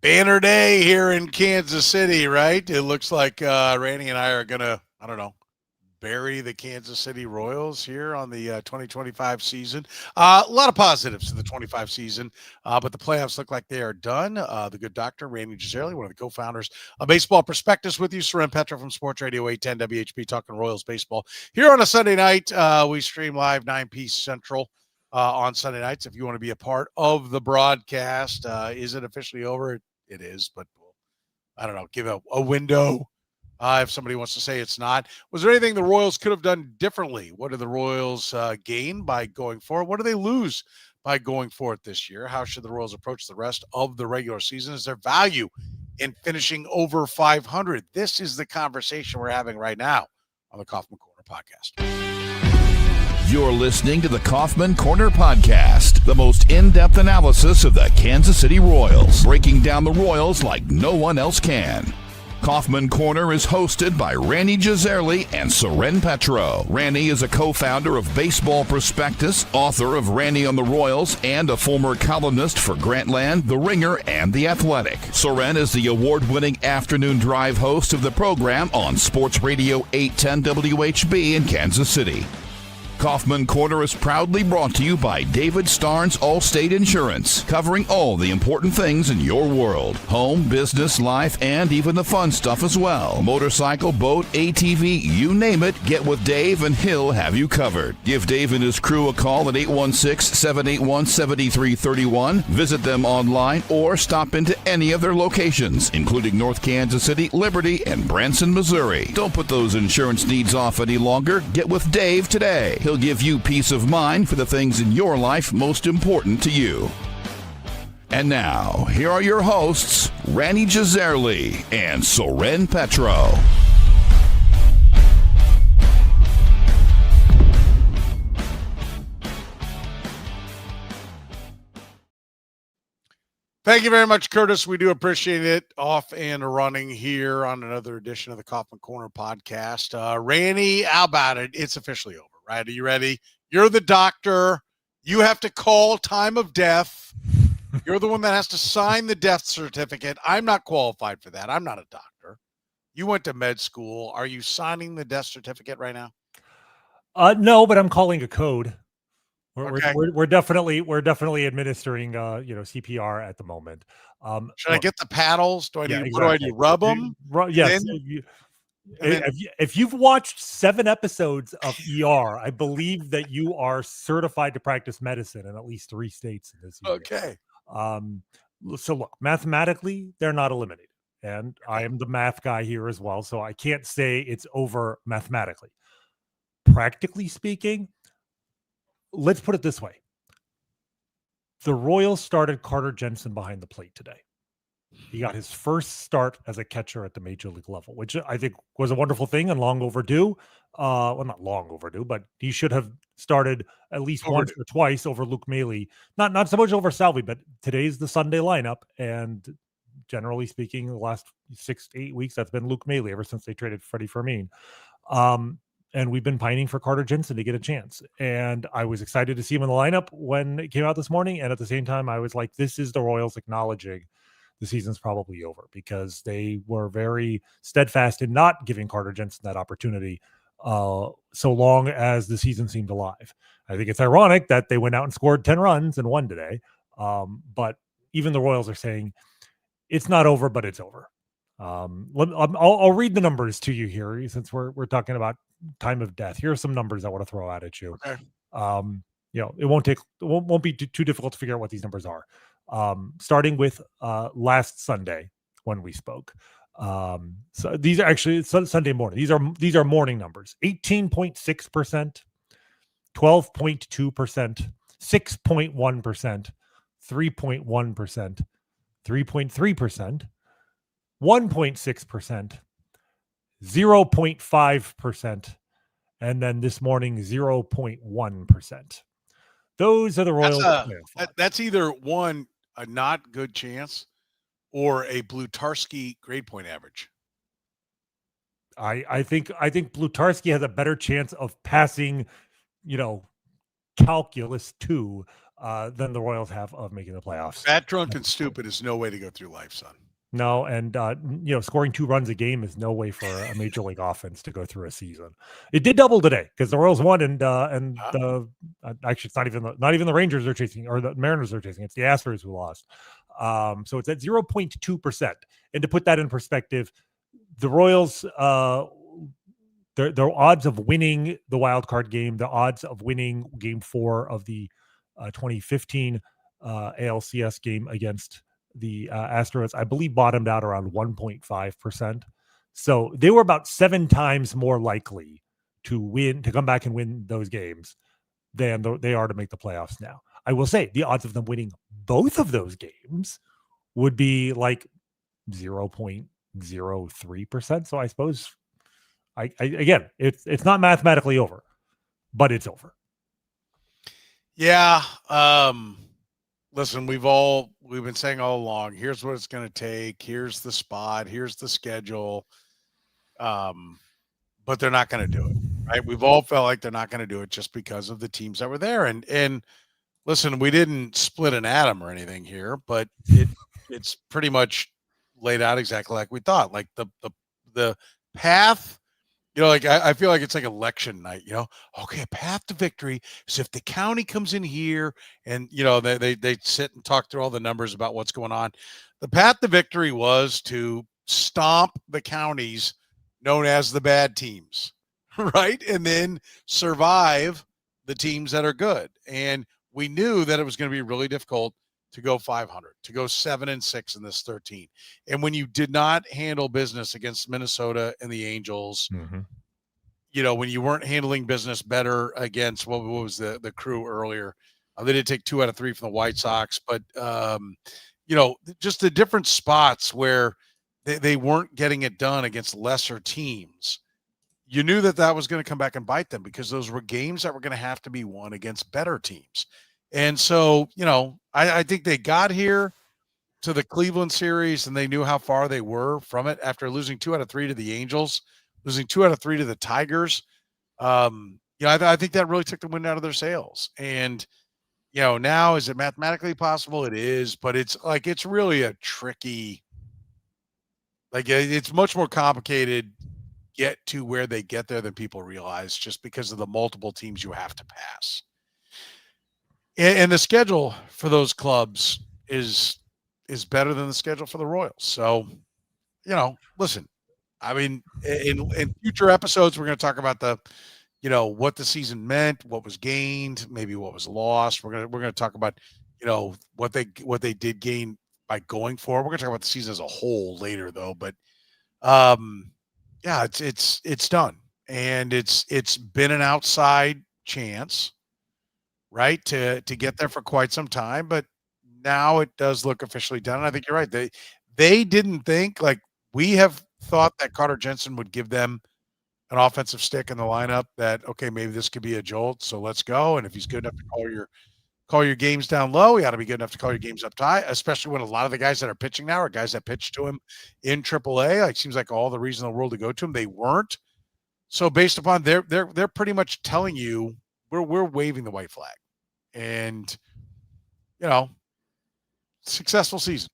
Banner day here in Kansas City, right? It looks like Rany and I are going to, I don't know, bury the Kansas City Royals here on the 2025 season. A lot of positives to the 25 season, but the playoffs look like they are done. The good doctor, Rany Jazayerli, one of the co-founders of Baseball Prospectus with you, Soren Petro from Sports Radio 810 WHB, talking Royals baseball. Here on a Sunday night, we stream live 9 p Central. On Sunday nights, if you want to be a part of the broadcast. Is it officially over? It is, but I don't know, give a window if somebody wants to say it's not. Was there anything the Royals could have done differently? What did the Royals gain by going forward? What do they lose by going forward this year? How should the Royals approach the rest of the regular season? Is there value in finishing over 500? This is the conversation we're having right now on the Kaufman Corner podcast. You're listening to the Kaufman Corner Podcast, the most in-depth analysis of the Kansas City Royals, breaking down the Royals like no one else can. Kaufman Corner is hosted by Rany Jazayerli and Soren Petro. Rany is a co-founder of Baseball Prospectus, author of Rany on the Royals, and a former columnist for Grantland, The Ringer, and The Athletic. Soren is the award-winning afternoon drive host of the program on Sports Radio 810 WHB in Kansas City. Kaufman Corner is proudly brought to you by David Starnes Allstate Insurance, covering all the important things in your world. Home, business, life, and even the fun stuff as well. Motorcycle, boat, ATV, you name it, get with Dave and he'll have you covered. Give Dave and his crew a call at 816-781-7331. Visit them online or stop into any of their locations, including North Kansas City, Liberty, and Branson, Missouri. Don't put those insurance needs off any longer. Get with Dave today. He'll give you peace of mind for the things in your life most important to you. And now, here are your hosts, Rany Jazayerli and Soren Petro. Thank you very much, Curtis. We do appreciate it. Off and running here on another edition of the Kaufman Corner podcast. Rany, how about it? It's officially over, right? Are you ready? You're the doctor. You have to call time of death. You're the one that has to sign the death certificate. I'm not qualified for that. I'm not a doctor. You went to med school. Are you signing the death certificate right now? No, but I'm calling a code. Okay. We're definitely administering CPR at the moment. Should I get the paddles? Do I need? Exactly. What do I do? Rub them? Yes. If you've watched 7 episodes of ER, I believe that you are certified to practice medicine in at least 3 states in this year. Okay. So look, mathematically, they're not eliminated, and I am the math guy here as well, so I can't say it's over mathematically. Practically speaking, let's put it this way. The Royals started Carter Jensen behind the plate today. He got his first start as a catcher at the major league level, which I think was a wonderful thing and long overdue. Well, not long overdue, but he should have started at least once or twice over Luke Maile. Not so much over Salvi, but today's the Sunday lineup. And generally speaking, the last 6 to 8 weeks, that's been Luke Maile ever since they traded Freddie Fermin. And we've been pining for Carter Jensen to get a chance. And I was excited to see him in the lineup when it came out this morning. And at the same time, I was like, this is the Royals acknowledging the season's probably over, because they were very steadfast in not giving Carter Jensen that opportunity so long as the season seemed alive. I think it's ironic that they went out and scored 10 runs and won today. But even the Royals are saying it's not over, but it's over. I'll read the numbers to you here, since we're talking about time of death. Here are some numbers I want to throw out at you. Okay. It won't be too difficult to figure out what these numbers are. Starting with last Sunday when we spoke. So these are actually Sunday morning. These are morning numbers. 18.6%, 12.2%, 6.1%, 3.1%, 3.3%, 1.6%, 0.5%, and then this morning 0.1%. Those are the Royals. That's either one, a not good chance, or a Blutarski grade point average. I think Blutarski has a better chance of passing, calculus 2 than the Royals have of making the playoffs. Fat, drunk, and stupid is no way to go through life, son. No, and scoring 2 runs a game is no way for a major league offense to go through a season. It did double today because the Royals won, and actually it's not even the Rangers are chasing or the Mariners are chasing. It's the Astros who lost. So it's at 0.2%. And to put that in perspective, the Royals, their odds of winning the wild card game, the odds of winning Game 4 of the 2015 ALCS game against the Astros, I believe, bottomed out around 1.5%. So they were about 7 times more likely to come back and win those games than they are to make the playoffs now. I will say the odds of them winning both of those games would be like 0.03%. So I suppose, again, it's not mathematically over, but it's over. Yeah. Listen, we've been saying all along, here's what it's going to take. Here's the spot. Here's the schedule. But they're not going to do it, right? We've all felt like they're not going to do it just because of the teams that were there. And listen, we didn't split an atom or anything here, but it's pretty much laid out exactly like we thought. Like the path, like I feel like it's like election night, okay, path to victory is if the county comes in here and, they sit and talk through all the numbers about what's going on. The path to victory was to stomp the counties known as the bad teams, right? And then survive the teams that are good. And we knew that it was going to be really difficult to go 500, to go 7-6 in this 13. And when you did not handle business against Minnesota and the Angels, when you weren't handling business better against what was the Crew earlier, they did take 2 out of 3 from the White Sox, but just the different spots where they weren't getting it done against lesser teams. You knew that was going to come back and bite them because those were games that were going to have to be won against better teams. And so, I think they got here to the Cleveland series and they knew how far they were from it after losing 2 out of 3 to the Angels, losing 2 out of 3 to the Tigers. I think that really took the wind out of their sails. And, now is it mathematically possible? It is, but it's really a tricky, it's much more complicated get to where they get there than people realize just because of the multiple teams you have to pass. And the schedule for those clubs is better than the schedule for the Royals. So, listen, I mean, in future episodes, we're going to talk about what the season meant, what was gained, maybe what was lost. We're going to talk about, what they did gain by going forward. We're going to talk about the season as a whole later though, but it's done. And it's been an outside chance, right, to get there for quite some time, but now it does look officially done. And I think you're right. They didn't think, like we have thought, that Carter Jensen would give them an offensive stick in the lineup that, okay, maybe this could be a jolt, so let's go. And if he's good enough to call your games down low, he ought to be good enough to call your games up high, especially when a lot of the guys that are pitching now are guys that pitched to him in AAA. Like, seems like all the reason in the world to go to him. They weren't. So based upon they're pretty much telling you we're waving the white flag. And, successful season.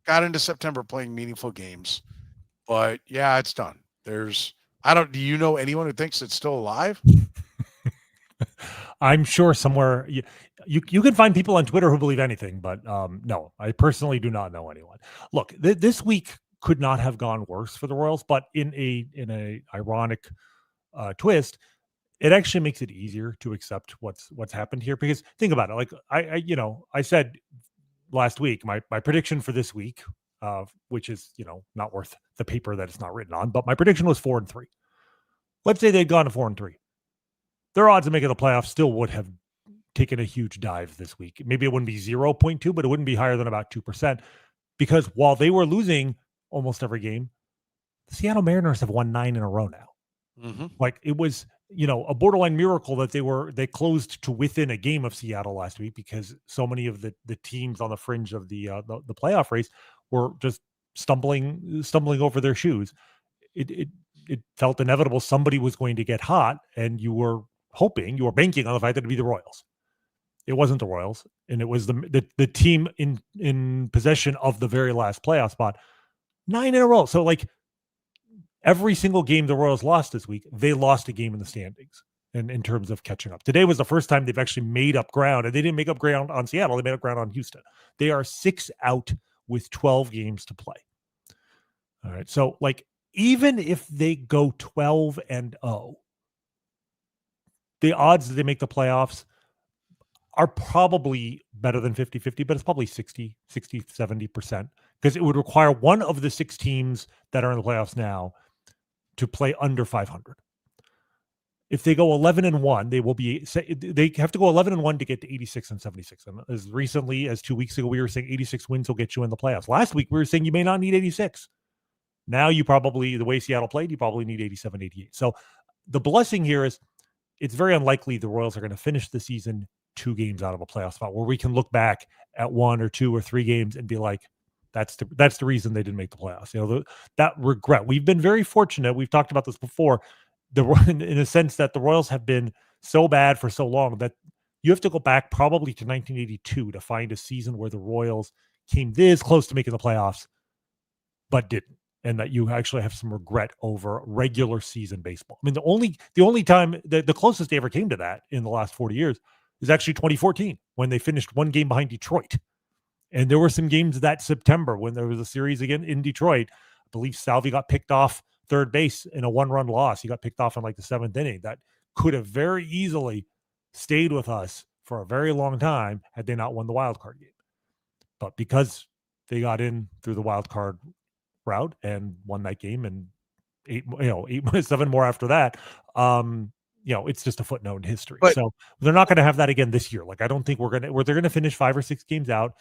Got into September playing meaningful games. But yeah, it's done. Do you know anyone who thinks it's still alive? I'm sure somewhere you can find people on Twitter who believe anything, but no, I personally do not know anyone. Look, this week could not have gone worse for the Royals, but in a ironic twist, it actually makes it easier to accept what's happened here. Because think about it, like I said last week, my prediction for this week, which is not worth the paper that it's not written on, but my prediction was 4-3. Let's say they'd gone to 4-3. Their odds of making the playoffs still would have taken a huge dive this week. Maybe it wouldn't be 0.2, but it wouldn't be higher than about 2%. Because while they were losing almost every game, the Seattle Mariners have won 9 in a row now. Mm-hmm. Like, it was, a borderline miracle that they closed to within a game of Seattle last week, because so many of the teams on the fringe of the playoff race were just stumbling over their shoes. It felt inevitable somebody was going to get hot, and you were banking on the fact that it'd be the Royals. It wasn't the Royals, and it was the team in possession of the very last playoff spot. 9 in a row. So like every single game the Royals lost this week, they lost a game in the standings. And in terms of catching up, today was the first time they've actually made up ground, and they didn't make up ground on Seattle. They made up ground on Houston. They are 6 out with 12 games to play. All right. So like, even if they go 12-0, the odds that they make the playoffs are probably better than 50-50, but it's probably 70%, because it would require one of the 6 teams that are in the playoffs now to play under 500. If they go 11-1, they have to go 11-1 to get to 86 and 76. And as recently as 2 weeks ago, we were saying 86 wins will get you in the playoffs. Last week, we were saying you may not need 86. Now you probably, the way Seattle played, you probably need 87, 88. So the blessing here is it's very unlikely the Royals are going to finish the season 2 games out of a playoff spot, where we can look back at 1 or 2 or 3 games and be like, that's the reason they didn't make the playoffs. You know, that regret. We've been very fortunate. We've talked about this before. In a sense that the Royals have been so bad for so long that you have to go back probably to 1982 to find a season where the Royals came this close to making the playoffs, but didn't. And that you actually have some regret over regular season baseball. I mean, the only time, the closest they ever came to that in the last 40 years is actually 2014, when they finished 1 game behind Detroit. And there were some games that September when there was a series again in Detroit. I believe Salvi got picked off third base in a 1-run loss. He got picked off in like the 7th inning. That could have very easily stayed with us for a very long time had they not won the wild card game. But because they got in through the wild card route and won that game, and 7 more after that, it's just a footnote in history. But, so they're not going to have that again this year. Like, I don't think they're going to finish 5 or 6 games out.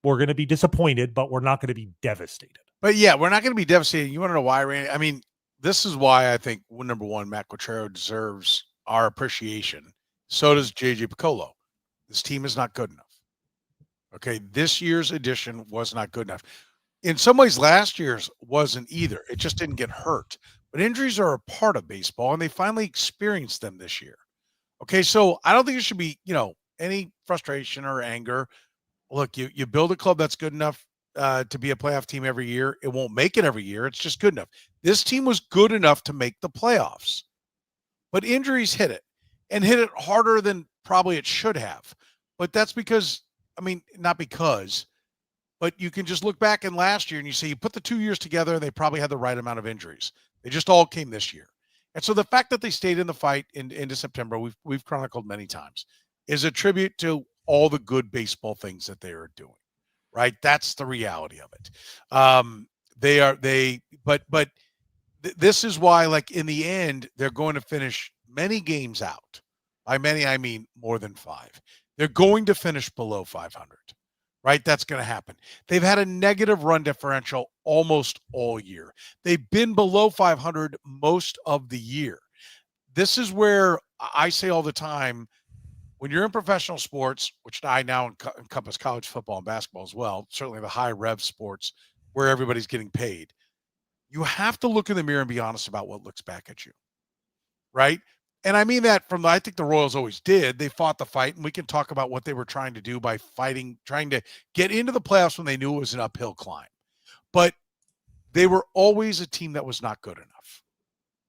We're going to be disappointed, but we're not going to be devastated. But yeah, we're not going to be devastated. You want to know why, Randy? I mean, this is why I think, number one, Matt Quatraro deserves our appreciation. So does JJ Piccolo. This team is not good enough. Okay, this year's edition was not good enough. In some ways, last year's wasn't either. It just didn't get hurt. But injuries are a part of baseball, and they finally experienced them this year. Okay, so I don't think there should be, any frustration or anger. Look, you build a club that's good enough to be a playoff team every year. It won't make it every year. It's just good enough. This team was good enough to make the playoffs. But injuries hit it, and hit it harder than probably it should have. But that's because, not because, but you can just look back in last year and you say you put the 2 years together and they probably had the right amount of injuries. They just all came this year. And so the fact that they stayed in the fight into September, we've chronicled many times, is a tribute to all the good baseball things that they are doing, right? That's the reality of it. This is why, like, in the end, they're going to finish many games out. By many, I mean more than 5. They're going to finish below 500, right? That's going to happen. They've had a negative run differential almost all year. They've been below 500 most of the year. This is where I say all the time, when you're in professional sports, which I now encompass college football and basketball as well, certainly the high rev sports where everybody's getting paid, you have to look in the mirror and be honest about what looks back at you, right? And I mean that I think the Royals always did. They fought the fight, and we can talk about what they were trying to do by trying to get into the playoffs when they knew it was an uphill climb. But they were always a team that was not good enough.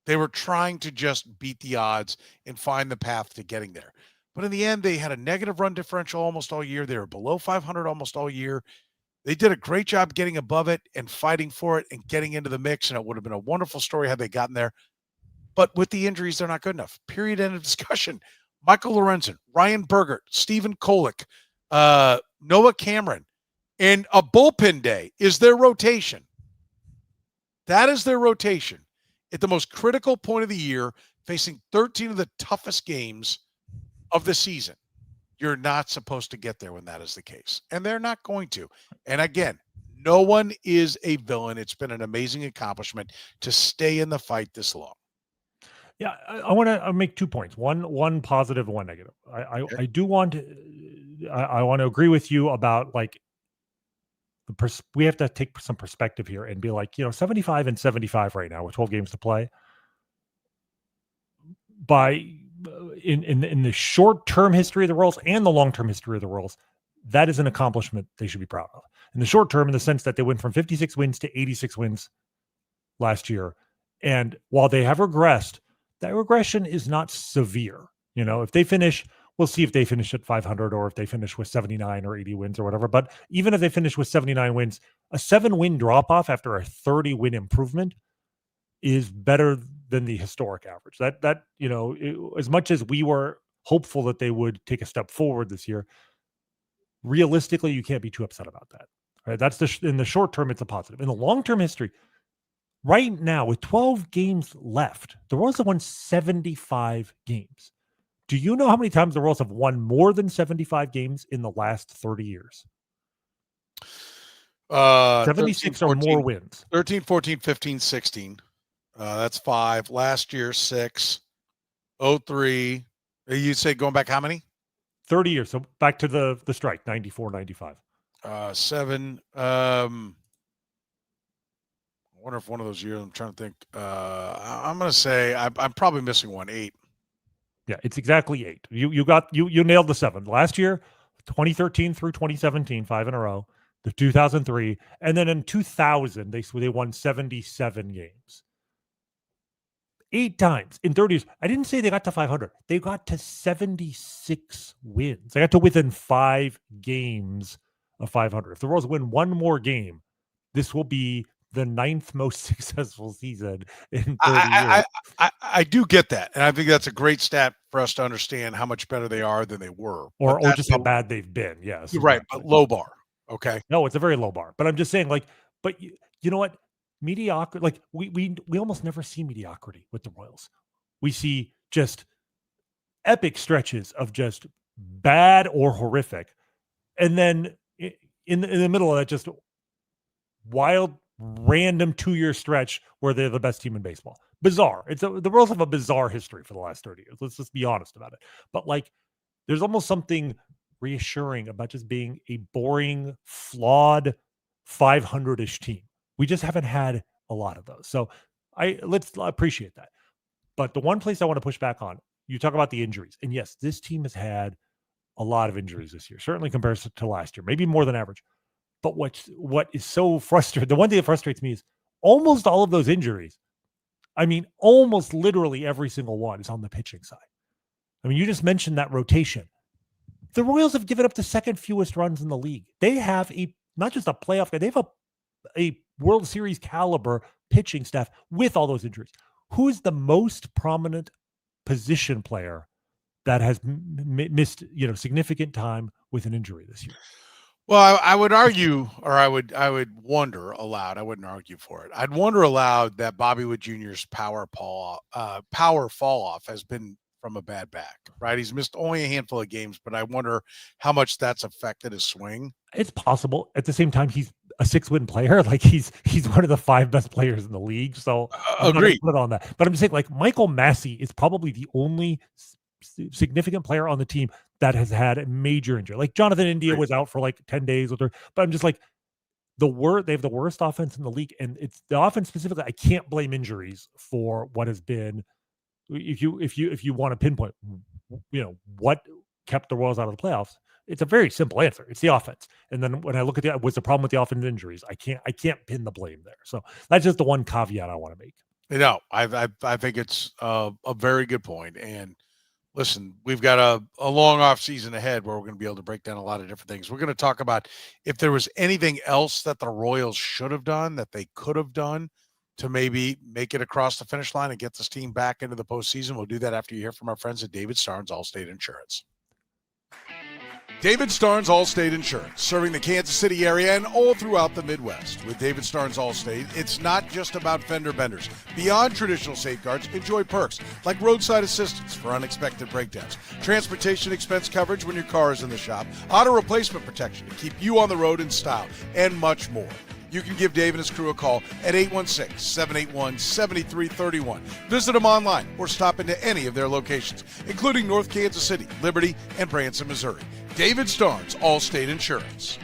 They were trying to just beat the odds and find the path to getting there. But in the end, they had a negative run differential almost all year. They were below 500 almost all year. They did a great job getting above it and fighting for it and getting into the mix, and it would have been a wonderful story had they gotten there. But with the injuries, they're not good enough. Period. End of discussion. Michael Lorenzen, Ryan Bergert, Stephen Kolek, Noah Cameron, and a bullpen day is their rotation. That is their rotation at the most critical point of the year, facing 13 of the toughest games of the season. You're not supposed to get there when that is the case, and they're not going to. And again, no one is a villain. It's been an amazing accomplishment to stay in the fight this long. Yeah, I want to make 2 points. One positive, one negative. I do want to. I want to agree with you about, like, we have to take some perspective here and be like, 75 and 75 right now with 12 games to play. By in the short-term history of the Royals and the long-term history of the Royals, that is an accomplishment they should be proud of. In the short term, in the sense that they went from 56 wins to 86 wins last year. And while they have regressed, that regression is not severe. You know, if they finish, we'll see if they finish at 500 or if they finish with 79 or 80 wins or whatever. But even if they finish with 79 wins, a 7-win drop-off after a 30-win improvement is better than the historic average. That you know, as much as we were hopeful that they would take a step forward this year, realistically, you can't be too upset about that. Right? That's in the short term, it's a positive. In the long-term history, right now, with 12 games left, the Royals have won 75 games. Do you know how many times the Royals have won more than 75 games in the last 30 years? 76 13, 14, or more wins. 13, 14, 15, 16. That's 5. Last year, 6. 03. You say going back how many? 30 years. So back to the strike, 94, 95. 7. I wonder if one of those years, I'm trying to think. I'm going to say I'm probably missing one. 8. Yeah, it's exactly 8. You nailed the 7. Last year, 2013 through 2017, 5 in a row. The 2003, and then in 2000 they won 77 games. 8 times in 30 years. I didn't say they got to 500. They got to 76 wins. They got to within 5 games of 500. If the Royals win one more game, this will be the 9th most successful season in 30 years. I do get that, and I think that's a great stat for us to understand how much better they are than they were, or just how bad they've been. Yes, you're right, but low bar. Okay. No, it's a very low bar. But I'm just saying, like, but you know what? Mediocrity, like we almost never see mediocrity with the Royals. We see just epic stretches of just bad or horrific. And then in the middle of that, just wild, random 2-year stretch where they're the best team in baseball. Bizarre. The Royals have a bizarre history for the last 30 years. Let's just be honest about it. But like, there's almost something reassuring about just being a boring, flawed 500-ish team. We just haven't had a lot of those. So let's appreciate that. But the one place I want to push back on, you talk about the injuries. And yes, this team has had a lot of injuries this year, certainly compared to last year, maybe more than average. But what is so frustrating, the one thing that frustrates me is almost all of those injuries. I mean, almost literally every single one is on the pitching side. I mean, you just mentioned that rotation. The Royals have given up the second fewest runs in the league. They have not just a playoff guy, they have a World Series caliber pitching staff with all those injuries. Who is the most prominent position player that has missed, significant time with an injury this year? Well, I would argue, or I would wonder aloud. I wouldn't argue for it. I'd wonder aloud that Bobby Witt Jr.'s power fall off has been from a bad back, right? He's missed only a handful of games, but I wonder how much that's affected his swing. It's possible. At the same time, he's a 6-win player. Like he's one of the 5 best players in the league. So agree. Put it on that. But I'm just saying, like, Michael Massey is probably the only significant player on the team that has had a major injury. Like Jonathan India was out for like 10 days with her, but I'm just like, they have the worst offense in the league, and it's the offense specifically. I can't blame injuries for what has been. If you want to pinpoint, what kept the Royals out of the playoffs, it's a very simple answer. It's the offense. And then when I look at what's the problem with the offense injuries, I can't pin the blame there. So that's just the one caveat I want to make. No, I think it's a very good point. And listen, we've got a long off season ahead where we're going to be able to break down a lot of different things. We're going to talk about if there was anything else that the Royals should have done, that they could have done to maybe make it across the finish line and get this team back into the postseason. We'll do that after you hear from our friends at David Starnes Allstate Insurance. David Starnes Allstate Insurance, serving the Kansas City area and all throughout the Midwest. With David Starnes Allstate, it's not just about fender benders. Beyond traditional safeguards, enjoy perks like roadside assistance for unexpected breakdowns, transportation expense coverage when your car is in the shop, auto replacement protection to keep you on the road in style, and much more. You can give Dave and his crew a call at 816-781-7331. Visit them online or stop into any of their locations, including North Kansas City, Liberty, and Branson, Missouri. David Starnes, Allstate Insurance.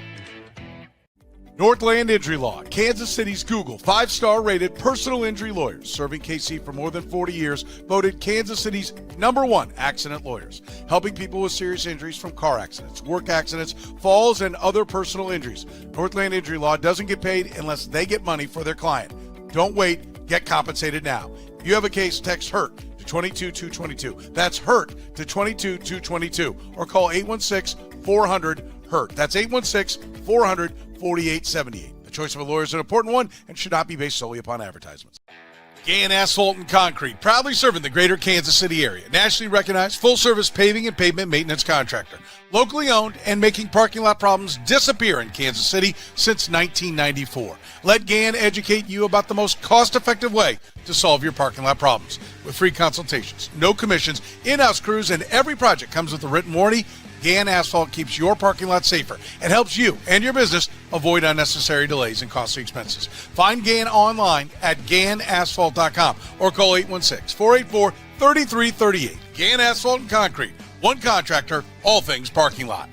Northland Injury Law, Kansas City's Google 5-star rated personal injury lawyers, serving KC for more than 40 years, voted Kansas City's #1 accident lawyers, helping people with serious injuries from car accidents, work accidents, falls, and other personal injuries. Northland Injury Law doesn't get paid unless they get money for their client. Don't wait, get compensated now. If you have a case, text HURT to 22222. That's HURT to 22222, or call 816-400-HURT. That's 816-400-4878. The choice of a lawyer is an important one and should not be based solely upon advertisements. Gann Asphalt and Concrete, proudly serving the greater Kansas City area. Nationally recognized full-service paving and pavement maintenance contractor. Locally owned and making parking lot problems disappear in Kansas City since 1994. Let Gann educate you about the most cost-effective way to solve your parking lot problems. With free consultations, no commissions, in-house crews, and every project comes with a written warranty, Gann Asphalt keeps your parking lot safer and helps you and your business avoid unnecessary delays and costly expenses. Find Gann online at GannAsphalt.com or call 816-484-3338. Gann Asphalt and Concrete. One contractor, all things parking lot.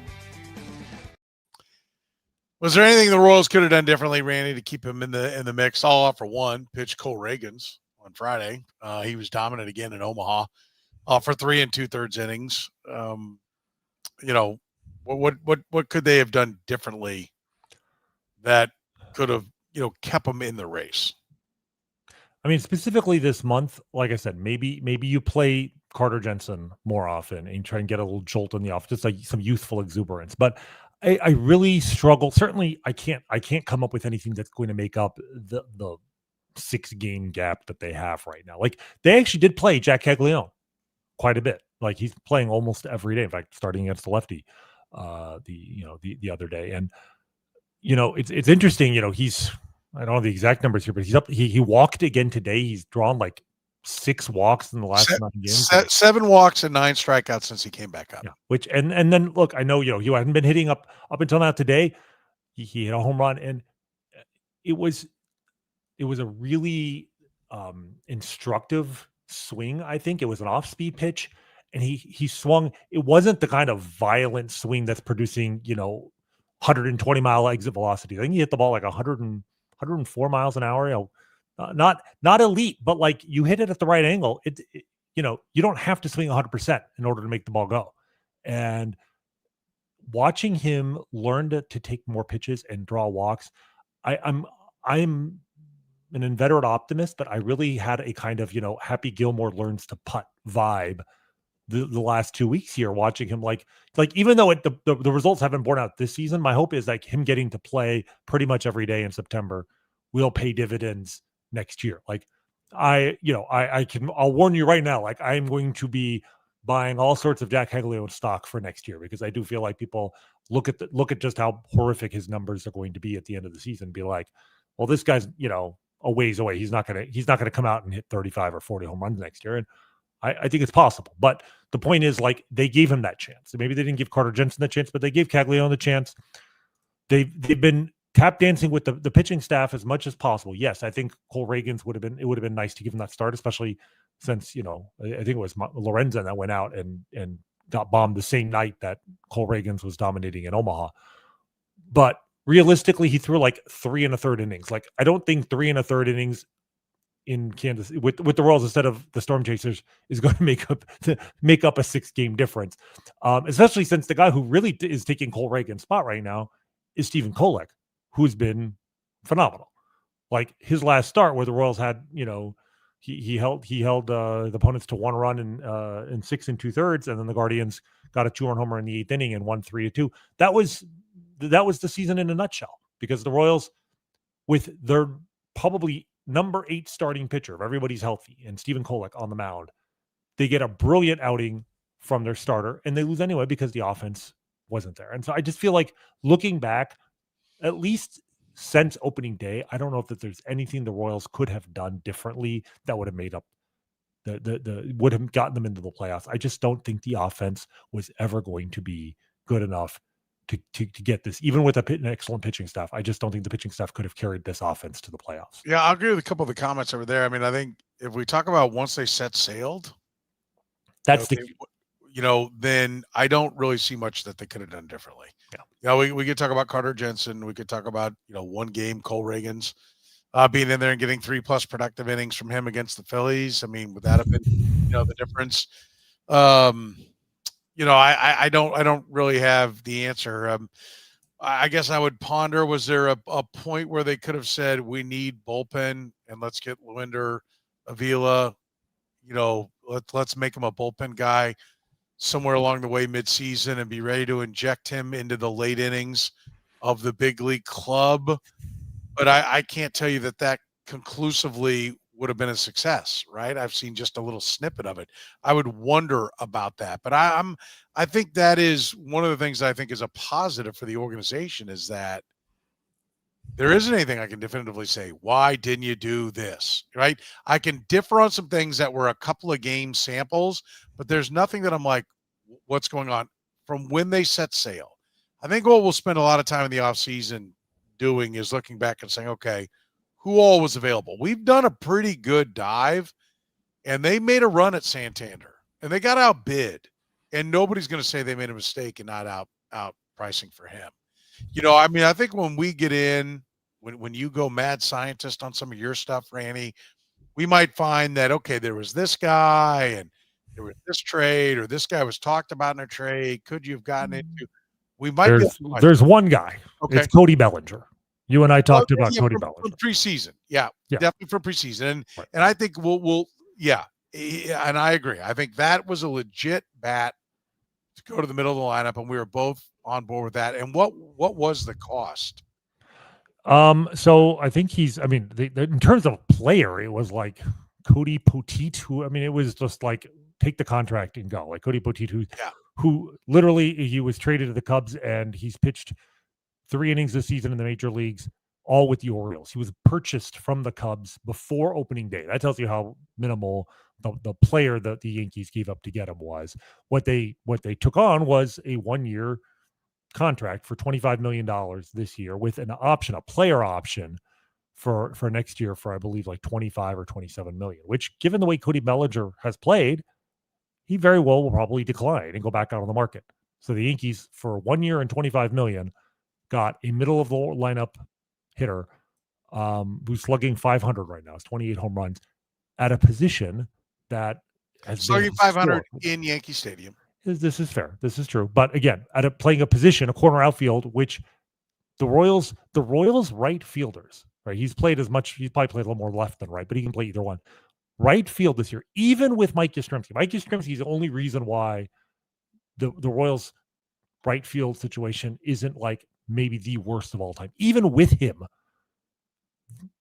Was there anything the Royals could have done differently, Randy, to keep him in the mix? I'll offer one. Pitch Cole Reagans on Friday. He was dominant again in Omaha for 3 2/3 innings. What could they have done differently that could have, kept them in the race? I mean, specifically this month, like I said, maybe you play Carter Jensen more often and try and get a little jolt in the off, just like some youthful exuberance. But I really struggle. Certainly, I can't come up with anything that's going to make up the 6-game gap that they have right now. Like, they actually did play Jack Caglione quite a bit. Like, he's playing almost every day. In fact, starting against the lefty, the other day. And it's interesting. He's, I don't know the exact numbers here, but he's up. He walked again today. He's drawn like 6 walks in the last 9 games. 7 walks and 9 strikeouts since he came back up. Yeah. Which and then look, I know you hadn't been hitting up until now today. He hit a home run, and it was a really instructive swing. I think it was an off-speed pitch, and he swung. It wasn't the kind of violent swing that's producing 120-mile exit velocity. I think he hit the ball like 104 miles an hour. Not elite, but like, you hit it at the right angle. You don't have to swing 100% in order to make the ball go. And watching him learn to take more pitches and draw walks, I'm an inveterate optimist, but I really had a kind of Happy Gilmore learns to putt vibe the last 2 weeks here, watching him like even though the results haven't borne out this season, my hope is like him getting to play pretty much every day in September will pay dividends next year. Like, I'll warn you right now, like, I'm going to be buying all sorts of Jack Caglione stock for next year, because I do feel like people look at just how horrific his numbers are going to be at the end of the season and be like, well, this guy's, a ways away. He's not going to come out and hit 35 or 40 home runs next year. And I think it's possible. But the point is, like, they gave him that chance. Maybe they didn't give Carter Jensen the chance, but they gave Caglione the chance. They've been tap dancing with the pitching staff as much as possible. Yes, I think Cole Reagans would have been nice to give him that start, especially since, I think it was Lorenzen that went out and got bombed the same night that Cole Reagans was dominating in Omaha. But realistically, he threw like 3 1/3 innings. Like, I don't think 3 1/3 innings in Kansas with the Royals instead of the Storm Chasers is going to make up a 6-game difference. Especially since the guy who really is taking Cole Reagan's spot right now is Stephen Kolek, who's been phenomenal. Like, his last start where the Royals had, he held the opponents to 1 run in 6 2/3, and then the Guardians got a 2-run homer in the 8th inning and won 3-2. That was the season in a nutshell, because the Royals, with their probably number 8 starting pitcher, if everybody's healthy, and Stephen Kolek on the mound, they get a brilliant outing from their starter, and they lose anyway because the offense wasn't there. And so I just feel like, looking back, at least since opening day, I don't know if that there's anything the Royals could have done differently that would have made up would have gotten them into the playoffs. I just don't think the offense was ever going to be good enough to get this, even with an excellent pitching staff. I just don't think the pitching staff could have carried this offense to the playoffs. Yeah, I'll agree with a couple of the comments over there. I mean, I think if we talk about once they set sailed, that's then I don't really see much that they could have done differently. Yeah. We could talk about Carter Jensen. We could talk about, one game, Cole Reagans being in there and getting 3+ productive innings from him against the Phillies. I mean, would that have been, the difference? I don't really have the answer. I guess I would ponder, was there a point where they could have said, we need bullpen and let's get Lewinder, Avila, let's make him a bullpen guy somewhere along the way midseason and be ready to inject him into the late innings of the big league club. But I can't tell you that conclusively would have been a success, right? I've seen just a little snippet of it. I would wonder about that. But I think that is one of the things I think is a positive for the organization, is that there isn't anything I can definitively say, why didn't you do this, right? I can differ on some things that were a couple of game samples, but there's nothing that I'm like, what's going on from when they set sail. I think what we'll spend a lot of time in the offseason doing is looking back and saying, okay, who all was available? We've done a pretty good dive, and they made a run at Santander, and they got outbid, and nobody's going to say they made a mistake and not out pricing for him. I think when we get in, when you go mad scientist on some of your stuff, Rany, we might find that, okay, there was this guy and there was this trade, or this guy was talked about in a trade. Could you have gotten into? We might. There's one guy. Okay. It's Cody Bellinger. You and I talked about Cody Bellinger from preseason. Yeah, definitely from preseason. And I think we'll and I agree. I think that was a legit bat to go to the middle of the lineup, and we were both on board with that. And what was the cost? So I think in terms of player, it was like Cody Poteet, who, it was just like, take the contract and go. Like Cody Poteet, who literally, he was traded to the Cubs, and he's pitched 3 innings this season in the major leagues, all with the Orioles. He was purchased from the Cubs before opening day. That tells you how minimal the player that the Yankees gave up to get him was. What they took on was a 1-year contract for $25 million this year, with an option, a player option for next year for, I believe, like 25 or 27 million, which, given the way Cody Bellinger has played, he very well will probably decline and go back out on the market. So the Yankees, for 1 year and 25 million, got a middle of the lineup hitter who's slugging 500 right now. It's 28 home runs at a position that has slugging 500 in Yankee Stadium. This is fair. This is true. But again, playing a position, a corner outfield, which the Royals right fielders, right? He's probably played a little more left than right, but he can play either one. Right field this year, even with Mike Yastrzemski. Mike Yastrzemski is the only reason why the Royals right field situation isn't like maybe the worst of all time. Even with him,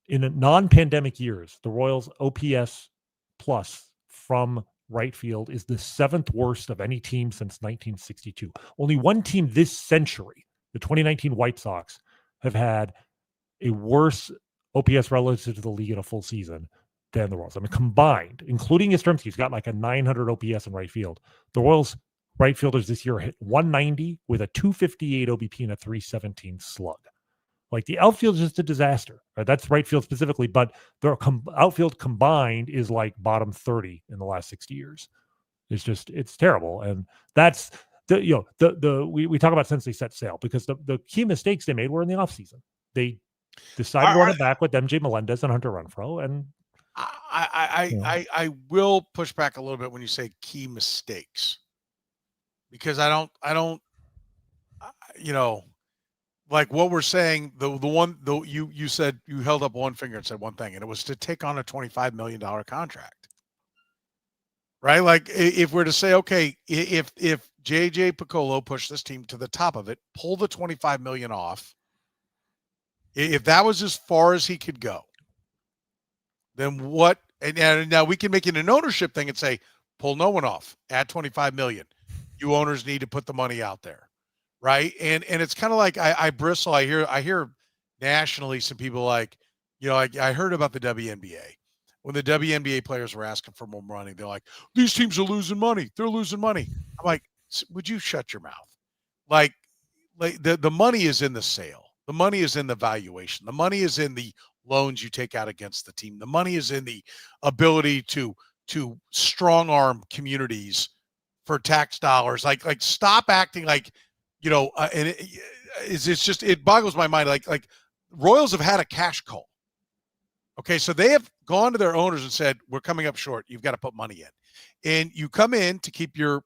in non-pandemic years, the Royals OPS plus from right field is the 7th worst of any team since 1962. Only one team this century, the 2019 White Sox, have had a worse OPS relative to the league in a full season than the Royals. Combined, including Yastrzemski, who's got like a 900 OPS in right field. The Royals right fielders this year hit 190 with a 258 OBP and a 317 slug. Like, the outfield is just a disaster. Right? That's right field specifically, but their outfield combined is like bottom 30 in the last 60 years. It's terrible. And that's we talk about since they set sail, because the key mistakes they made were in the offseason. They decided to run it back with MJ Melendez and Hunter Renfroe. And I will push back a little bit when you say key mistakes, because I don't like what we're saying, you said, you held up one finger and said one thing, and it was to take on a $25 million contract, right? Like, if we're to say, okay, if JJ Piccolo pushed this team to the top of it, pull the $25 million off, if that was as far as he could go, then what? And now we can make it an ownership thing and say, pull no one off, add 25 million. You owners need to put the money out there. Right. And it's kind of like, I bristle. I hear nationally some people like, I heard about the WNBA. When the WNBA players were asking for more money, they're like, these teams are losing money. They're losing money. I'm like, would you shut your mouth? Like the money is in the sale. The money is in the valuation. The money is in the loans you take out against the team. The money is in the ability to strong arm communities for tax dollars. Like stop acting like, and it's just, it boggles my mind. Like Royals have had a cash call. Okay, so they have gone to their owners and said, we're coming up short. You've got to put money in. And you come in to keep your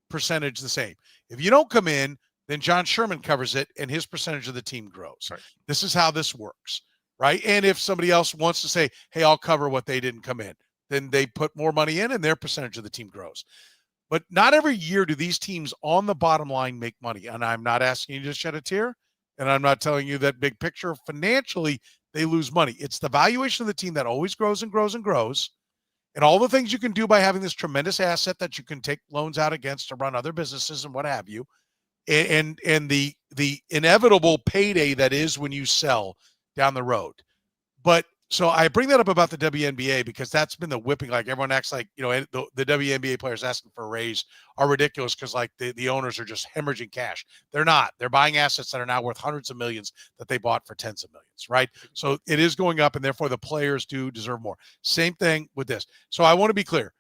percentage the same. If you don't come in, then John Sherman covers it and his percentage of the team grows. Right. This is how this works, right? And if somebody else wants to say, hey, I'll cover what they didn't come in, then they put more money in and their percentage of the team grows. But not every year do these teams on the bottom line make money. And I'm not asking you to shed a tear, and I'm not telling you that big picture. Financially, they lose money. It's the valuation of the team that always grows and grows and grows. And all the things you can do by having this tremendous asset that you can take loans out against to run other businesses and what have you. And the inevitable payday that is when you sell down the road. But so I bring that up about the WNBA because that's been the whipping. Like everyone acts like, the WNBA players asking for a raise are ridiculous because like the owners are just hemorrhaging cash. They're not. They're buying assets that are now worth hundreds of millions that they bought for tens of millions, right? So it is going up, and therefore the players do deserve more. Same thing with this. So I want to be clear.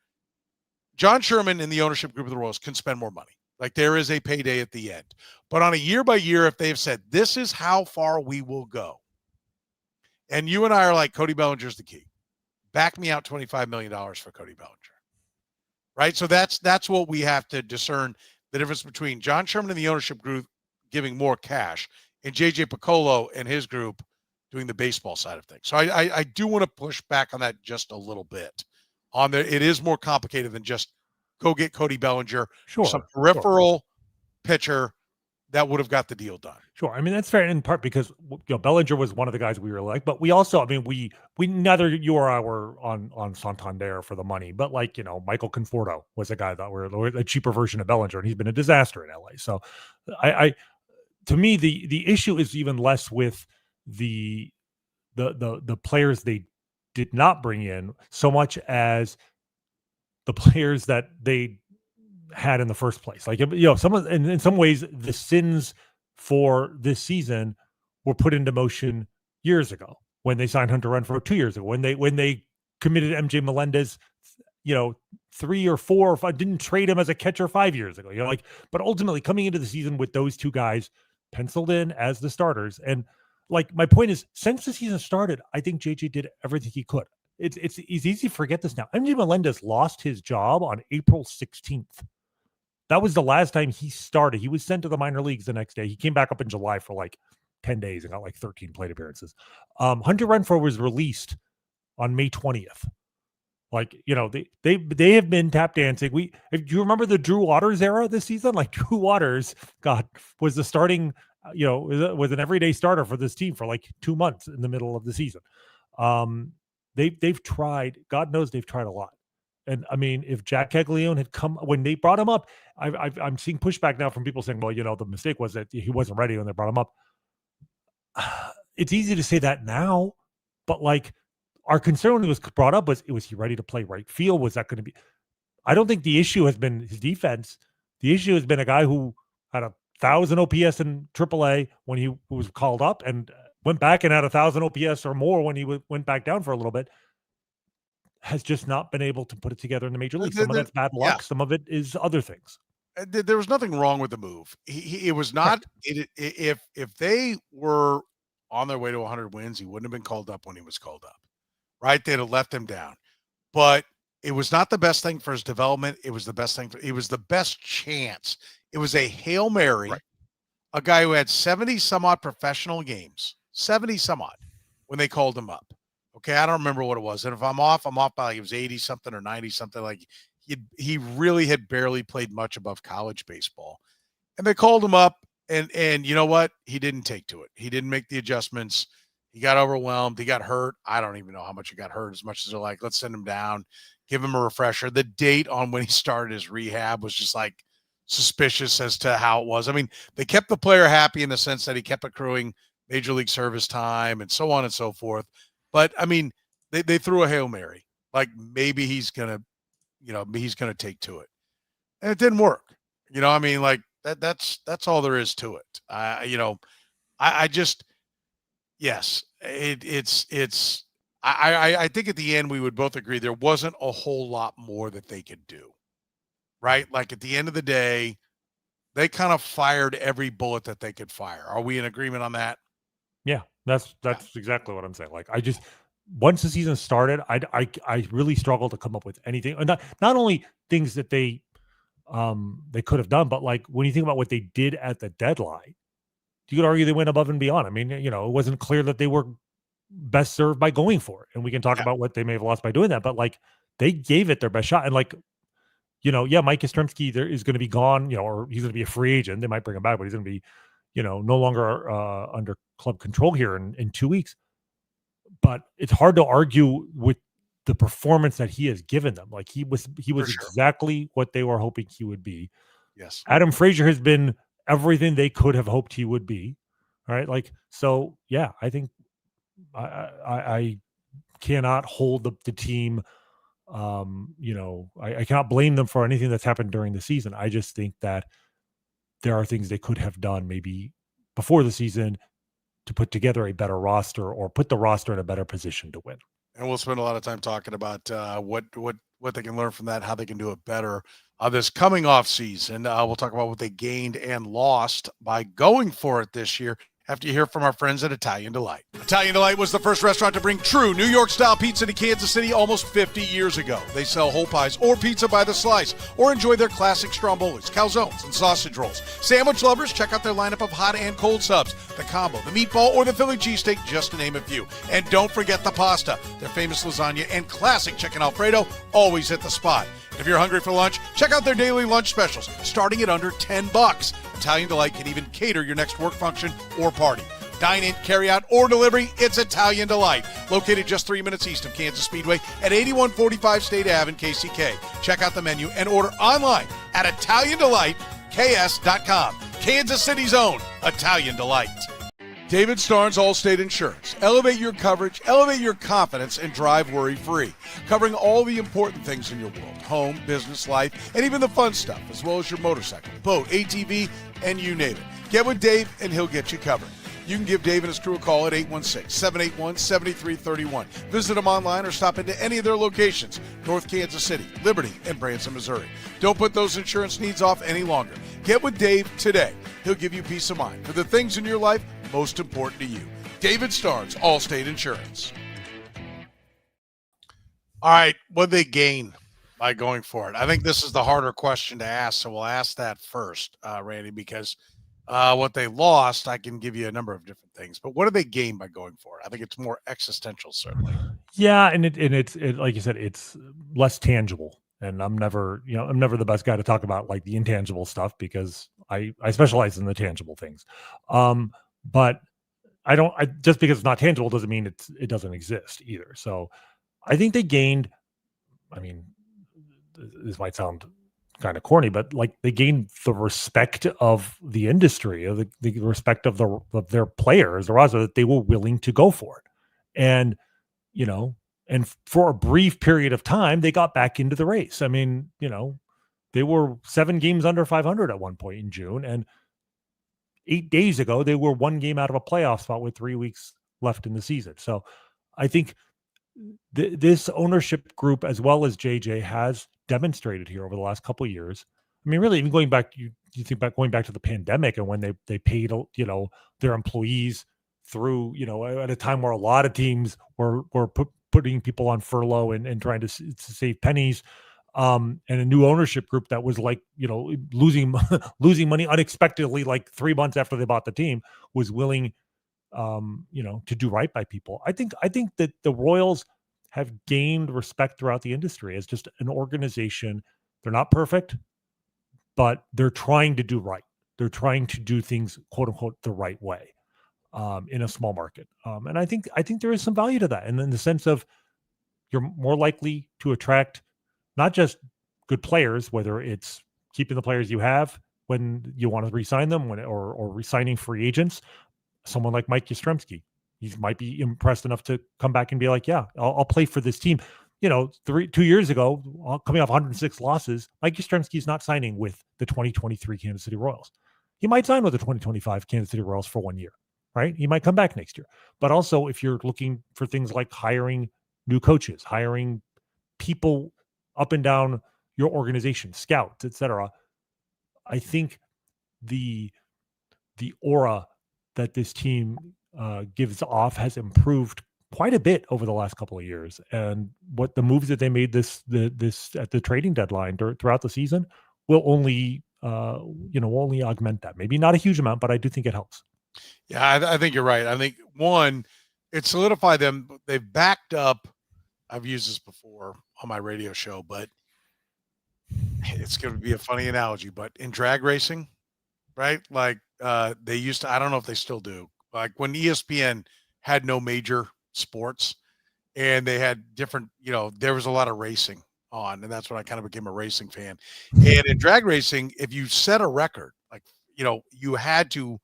John Sherman and the ownership group of the Royals can spend more money. Like there is a payday at the end. But on a year by year, if they've said, this is how far we will go, and you and I are like, Cody Bellinger's the key. Back me out $25 million for Cody Bellinger. Right? So that's what we have to discern the difference between John Sherman and the ownership group giving more cash and JJ Piccolo and his group doing the baseball side of things. So I do want to push back on that just a little bit. It is more complicated than just go get Cody Bellinger, some peripheral pitcher that would have got the deal done. Sure. I mean, that's fair in part because Bellinger was one of the guys we were like, but we also, I mean, we neither you or I were on Santander for the money, but like, Michael Conforto was a guy that were a cheaper version of Bellinger, and he's been a disaster in LA. So to me, the issue is even less with the players they did not bring in so much as the players that they had in the first place. Like, in some ways, the sins for this season were put into motion years ago when they signed Hunter Renfroe 2 years ago, when they committed MJ Melendez, 3 or 4 or 5, didn't trade him as a catcher 5 years ago. But ultimately coming into the season with those two guys penciled in as the starters. And like, my point is, since the season started, I think JJ did everything he could. It's easy to forget this now. MJ Melendez lost his job on April 16th. That was the last time he started. He was sent to the minor leagues the next day. He came back up in July for like 10 days and got like 13 plate appearances. Hunter Renfroe was released on May 20th. Like, they have been tap dancing. Do you remember the Drew Waters era this season? Like, Drew Waters, was the starting, was an everyday starter for this team for like 2 months in the middle of the season. They've tried, God knows they've tried a lot. And I mean, if Jack Caglione had come when they brought him up, I'm seeing pushback now from people saying, well, the mistake was that he wasn't ready when they brought him up. It's easy to say that now, but like, our concern when he was brought up was he ready to play right field? Was that going to be? I don't think the issue has been his defense. The issue has been a guy who had 1,000 OPS in AAA when he was called up and went back and had 1,000 OPS or more when he went back down for a little bit. Has just not been able to put it together in the major league. Some of that's bad luck. Yeah. Some of it is other things. There was nothing wrong with the move. It was not. If they were on their way to 100 wins, he wouldn't have been called up when he was called up. Right? They'd have left him down. But it was not the best thing for his development. It was the best thing. It was the best chance. It was a Hail Mary. Right. A guy who had 70 some odd professional games, 70 some odd, when they called him up. Okay, I don't remember what it was. And if I'm off by like it was 80 something or 90 something. Like he really had barely played much above college baseball. And they called him up, and you know what? He didn't take to it. He didn't make the adjustments. He got overwhelmed. He got hurt. I don't even know how much he got hurt, as much as they're like, let's send him down, give him a refresher. The date on when he started his rehab was just like suspicious as to how it was. I mean, they kept the player happy in the sense that he kept accruing major league service time and so on and so forth. But I mean, they threw a Hail Mary, like maybe he's gonna take to it, and it didn't work. I mean, like that's all there is to it. I just, yes, it's. I think at the end we would both agree there wasn't a whole lot more that they could do. right? Like at the end of the day, they kind of fired every bullet that they could fire. Are we in agreement on that? Yeah, that's exactly what I'm saying. Like, I just once the season started, I really struggled to come up with anything. Not only things that they could have done, but like when you think about what they did at the deadline, you could argue they went above and beyond. I mean, it wasn't clear that they were best served by going for it, and we can talk about what they may have lost by doing that. But like they gave it their best shot, and like Mike Yastrzemski there is going to be gone, or he's going to be a free agent. They might bring him back, but he's going to be no longer under club control here in 2 weeks. But it's hard to argue with the performance that he has given them. Like he was exactly what they were hoping he would be. Yes. Adam Frazier has been everything they could have hoped he would be. All right. Like, so yeah, I think I cannot hold the team. I cannot blame them for anything that's happened during the season. I just think that there are things they could have done maybe before the season to put together a better roster or put the roster in a better position to win. And we'll spend a lot of time talking about what they can learn from that, how they can do it better this coming off season. We'll talk about what they gained and lost by going for it this year after you hear from our friends at Italian Delight. Italian Delight was the first restaurant to bring true New York-style pizza to Kansas City almost 50 years ago. They sell whole pies or pizza by the slice, or enjoy their classic strombolis, calzones, and sausage rolls. Sandwich lovers, check out their lineup of hot and cold subs, the combo, the meatball, or the Philly cheesesteak, just to name a few. And don't forget the pasta. Their famous lasagna and classic chicken Alfredo always hit the spot. If you're hungry for lunch, check out their daily lunch specials, starting at under $10. Italian Delight can even cater your next work function or party. Dine in, carry out, or delivery, it's Italian Delight. Located just 3 minutes east of Kansas Speedway at 8145 State Ave in KCK. Check out the menu and order online at ItalianDelightKS.com. Kansas City's own Italian Delight. David Starnes Allstate Insurance. Elevate your coverage, elevate your confidence, and drive worry-free. Covering all the important things in your world. Home, business, life, and even the fun stuff, as well as your motorcycle, boat, ATV, and you name it. Get with Dave, and he'll get you covered. You can give Dave and his crew a call at 816-781-7331. Visit them online or stop into any of their locations, North Kansas City, Liberty, and Branson, Missouri. Don't put those insurance needs off any longer. Get with Dave today. He'll give you peace of mind for the things in your life most important to you. David Starnes, Allstate Insurance. All right, what did they gain by going for it? I think this is the harder question to ask, so we'll ask that first, Randy, because what they lost, I can give you a number of different things, but what did they gain by going for it? I think it's more existential, certainly. Yeah, and it's like you said, it's less tangible. And I'm never the best guy to talk about like the intangible stuff because I specialize in the tangible things. But just because it's not tangible doesn't mean it doesn't exist either. So I think they gained, I mean, this might sound kind of corny, but like they gained the respect of the industry, of the respect of their players, the roster, that they were willing to go for it. And, and for a brief period of time, they got back into the race. I mean, they were 7 games under 500 at one point in June. And 8 days ago, they were 1 game out of a playoff spot with 3 weeks left in the season. So I think this ownership group, as well as JJ, has demonstrated here over the last couple of years. I mean, really, even going back, you think back going back to the pandemic and when they paid, their employees through, at a time where a lot of teams were putting people on furlough and trying to save pennies. And a new ownership group that was like, losing money unexpectedly, like 3 months after they bought the team, was willing, to do right by people. I think that the Royals have gained respect throughout the industry as just an organization. They're not perfect, but they're trying to do right. They're trying to do things, quote unquote, the right way, in a small market. And I think there is some value to that. And in the sense of you're more likely to attract not just good players, whether it's keeping the players you have when you want to re-sign them, or re-signing free agents. Someone like Mike Yastrzemski, he might be impressed enough to come back and be like, yeah, I'll play for this team. 2 years ago, coming off 106 losses, Mike Yastrzemski is not signing with the 2023 Kansas City Royals. He might sign with the 2025 Kansas City Royals for 1 year, right? He might come back next year. But also, if you're looking for things like hiring new coaches, hiring people up and down, your organization, scouts, etc. I think the aura that this team gives off has improved quite a bit over the last couple of years, and what the moves that they made this at the trading deadline throughout the season will only only augment that. Maybe not a huge amount, but I do think it helps. Yeah, I think you're right. I think one, it solidified them. They've backed up. I've used this before on my radio show, but it's going to be a funny analogy. But in drag racing, right? Like they used to. I don't know if they still do. Like when ESPN had no major sports, and they had different. There was a lot of racing on, and that's when I kind of became a racing fan. And in drag racing, if you set a record, like you had to.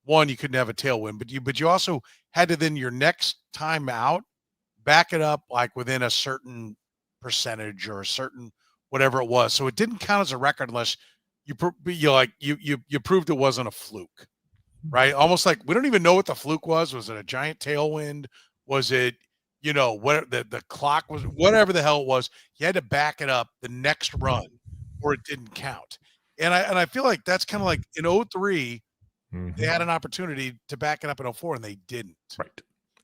One, you couldn't have a tailwind, but you also had to then your next time out back it up like within a certain percentage or a certain whatever it was. So it didn't count as a record unless you proved it wasn't a fluke, right? Almost like we don't even know what the fluke was. Was it a giant tailwind? Was it what the clock was? Whatever the hell it was, you had to back it up the next run, or it didn't count. And I feel like that's kind of like in 03. They had an opportunity to back it up in 04, and they didn't. Right.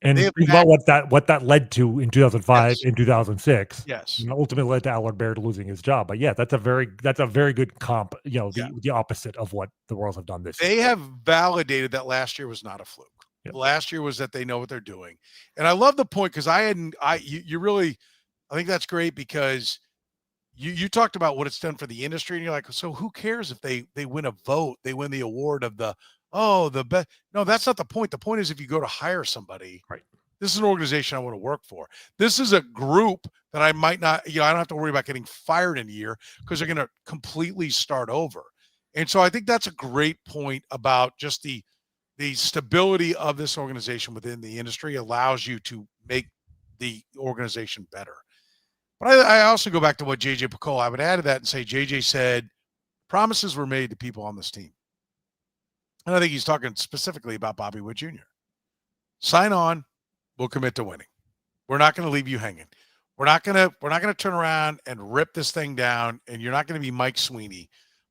And think about what that led to in 2005 and 2006. Yes. And ultimately led to Allard Baird losing his job. But yeah, that's a very good comp. The opposite of what the Royals have done this year. They have validated that last year was not a fluke. Yep. Last year was that they know what they're doing. And I love the point because I think that's great because you talked about what it's done for the industry, and you're like, so who cares if they win a vote, they win the award of the best. No, that's not the point. The point is if you go to hire somebody, right? This is an organization I want to work for. This is a group that I might not, I don't have to worry about getting fired in a year because they're going to completely start over. And so I think that's a great point about just the stability of this organization within the industry allows you to make the organization better. But I also go back to what JJ Picola, I would add to that and say, JJ said promises were made to people on this team. And I think he's talking specifically about Bobby Witt Jr. Sign on, we'll commit to winning. We're not going to leave you hanging. We're not going to turn around and rip this thing down, and you're not going to be Mike Sweeney,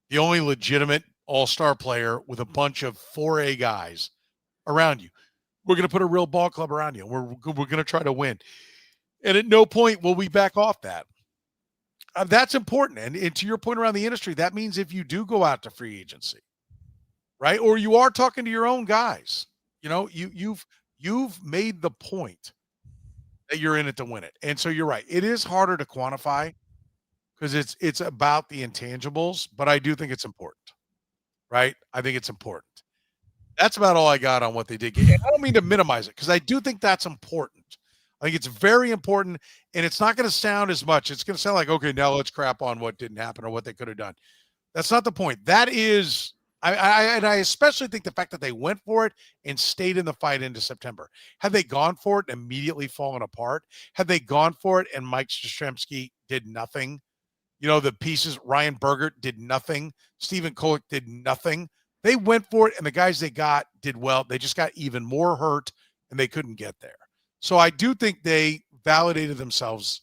the only legitimate all-star player with a bunch of 4A guys around you. We're going to put a real ball club around you. We're going to try to win. And at no point will we back off that. That's important. And to your point around the industry, that means if you do go out to free agency, right, or you are talking to your own guys, you've made the point that you're in it to win it. And so you're right. It is harder to quantify because it's about the intangibles, but I do think it's important, right? I think it's important. That's about all I got on what they did. And I don't mean to minimize it because I do think that's important. I think it's very important, and it's not going to sound as much. It's going to sound like, okay, now let's crap on what didn't happen or what they could have done. That's not the point. That is, I especially think the fact that they went for it and stayed in the fight into September. Had they gone for it and immediately fallen apart, had they gone for it and Mike Yastrzemski did nothing, the pieces, Ryan Bergert did nothing, Stephen Kolek did nothing. They went for it, and the guys they got did well. They just got even more hurt, and they couldn't get there. So I do think they validated themselves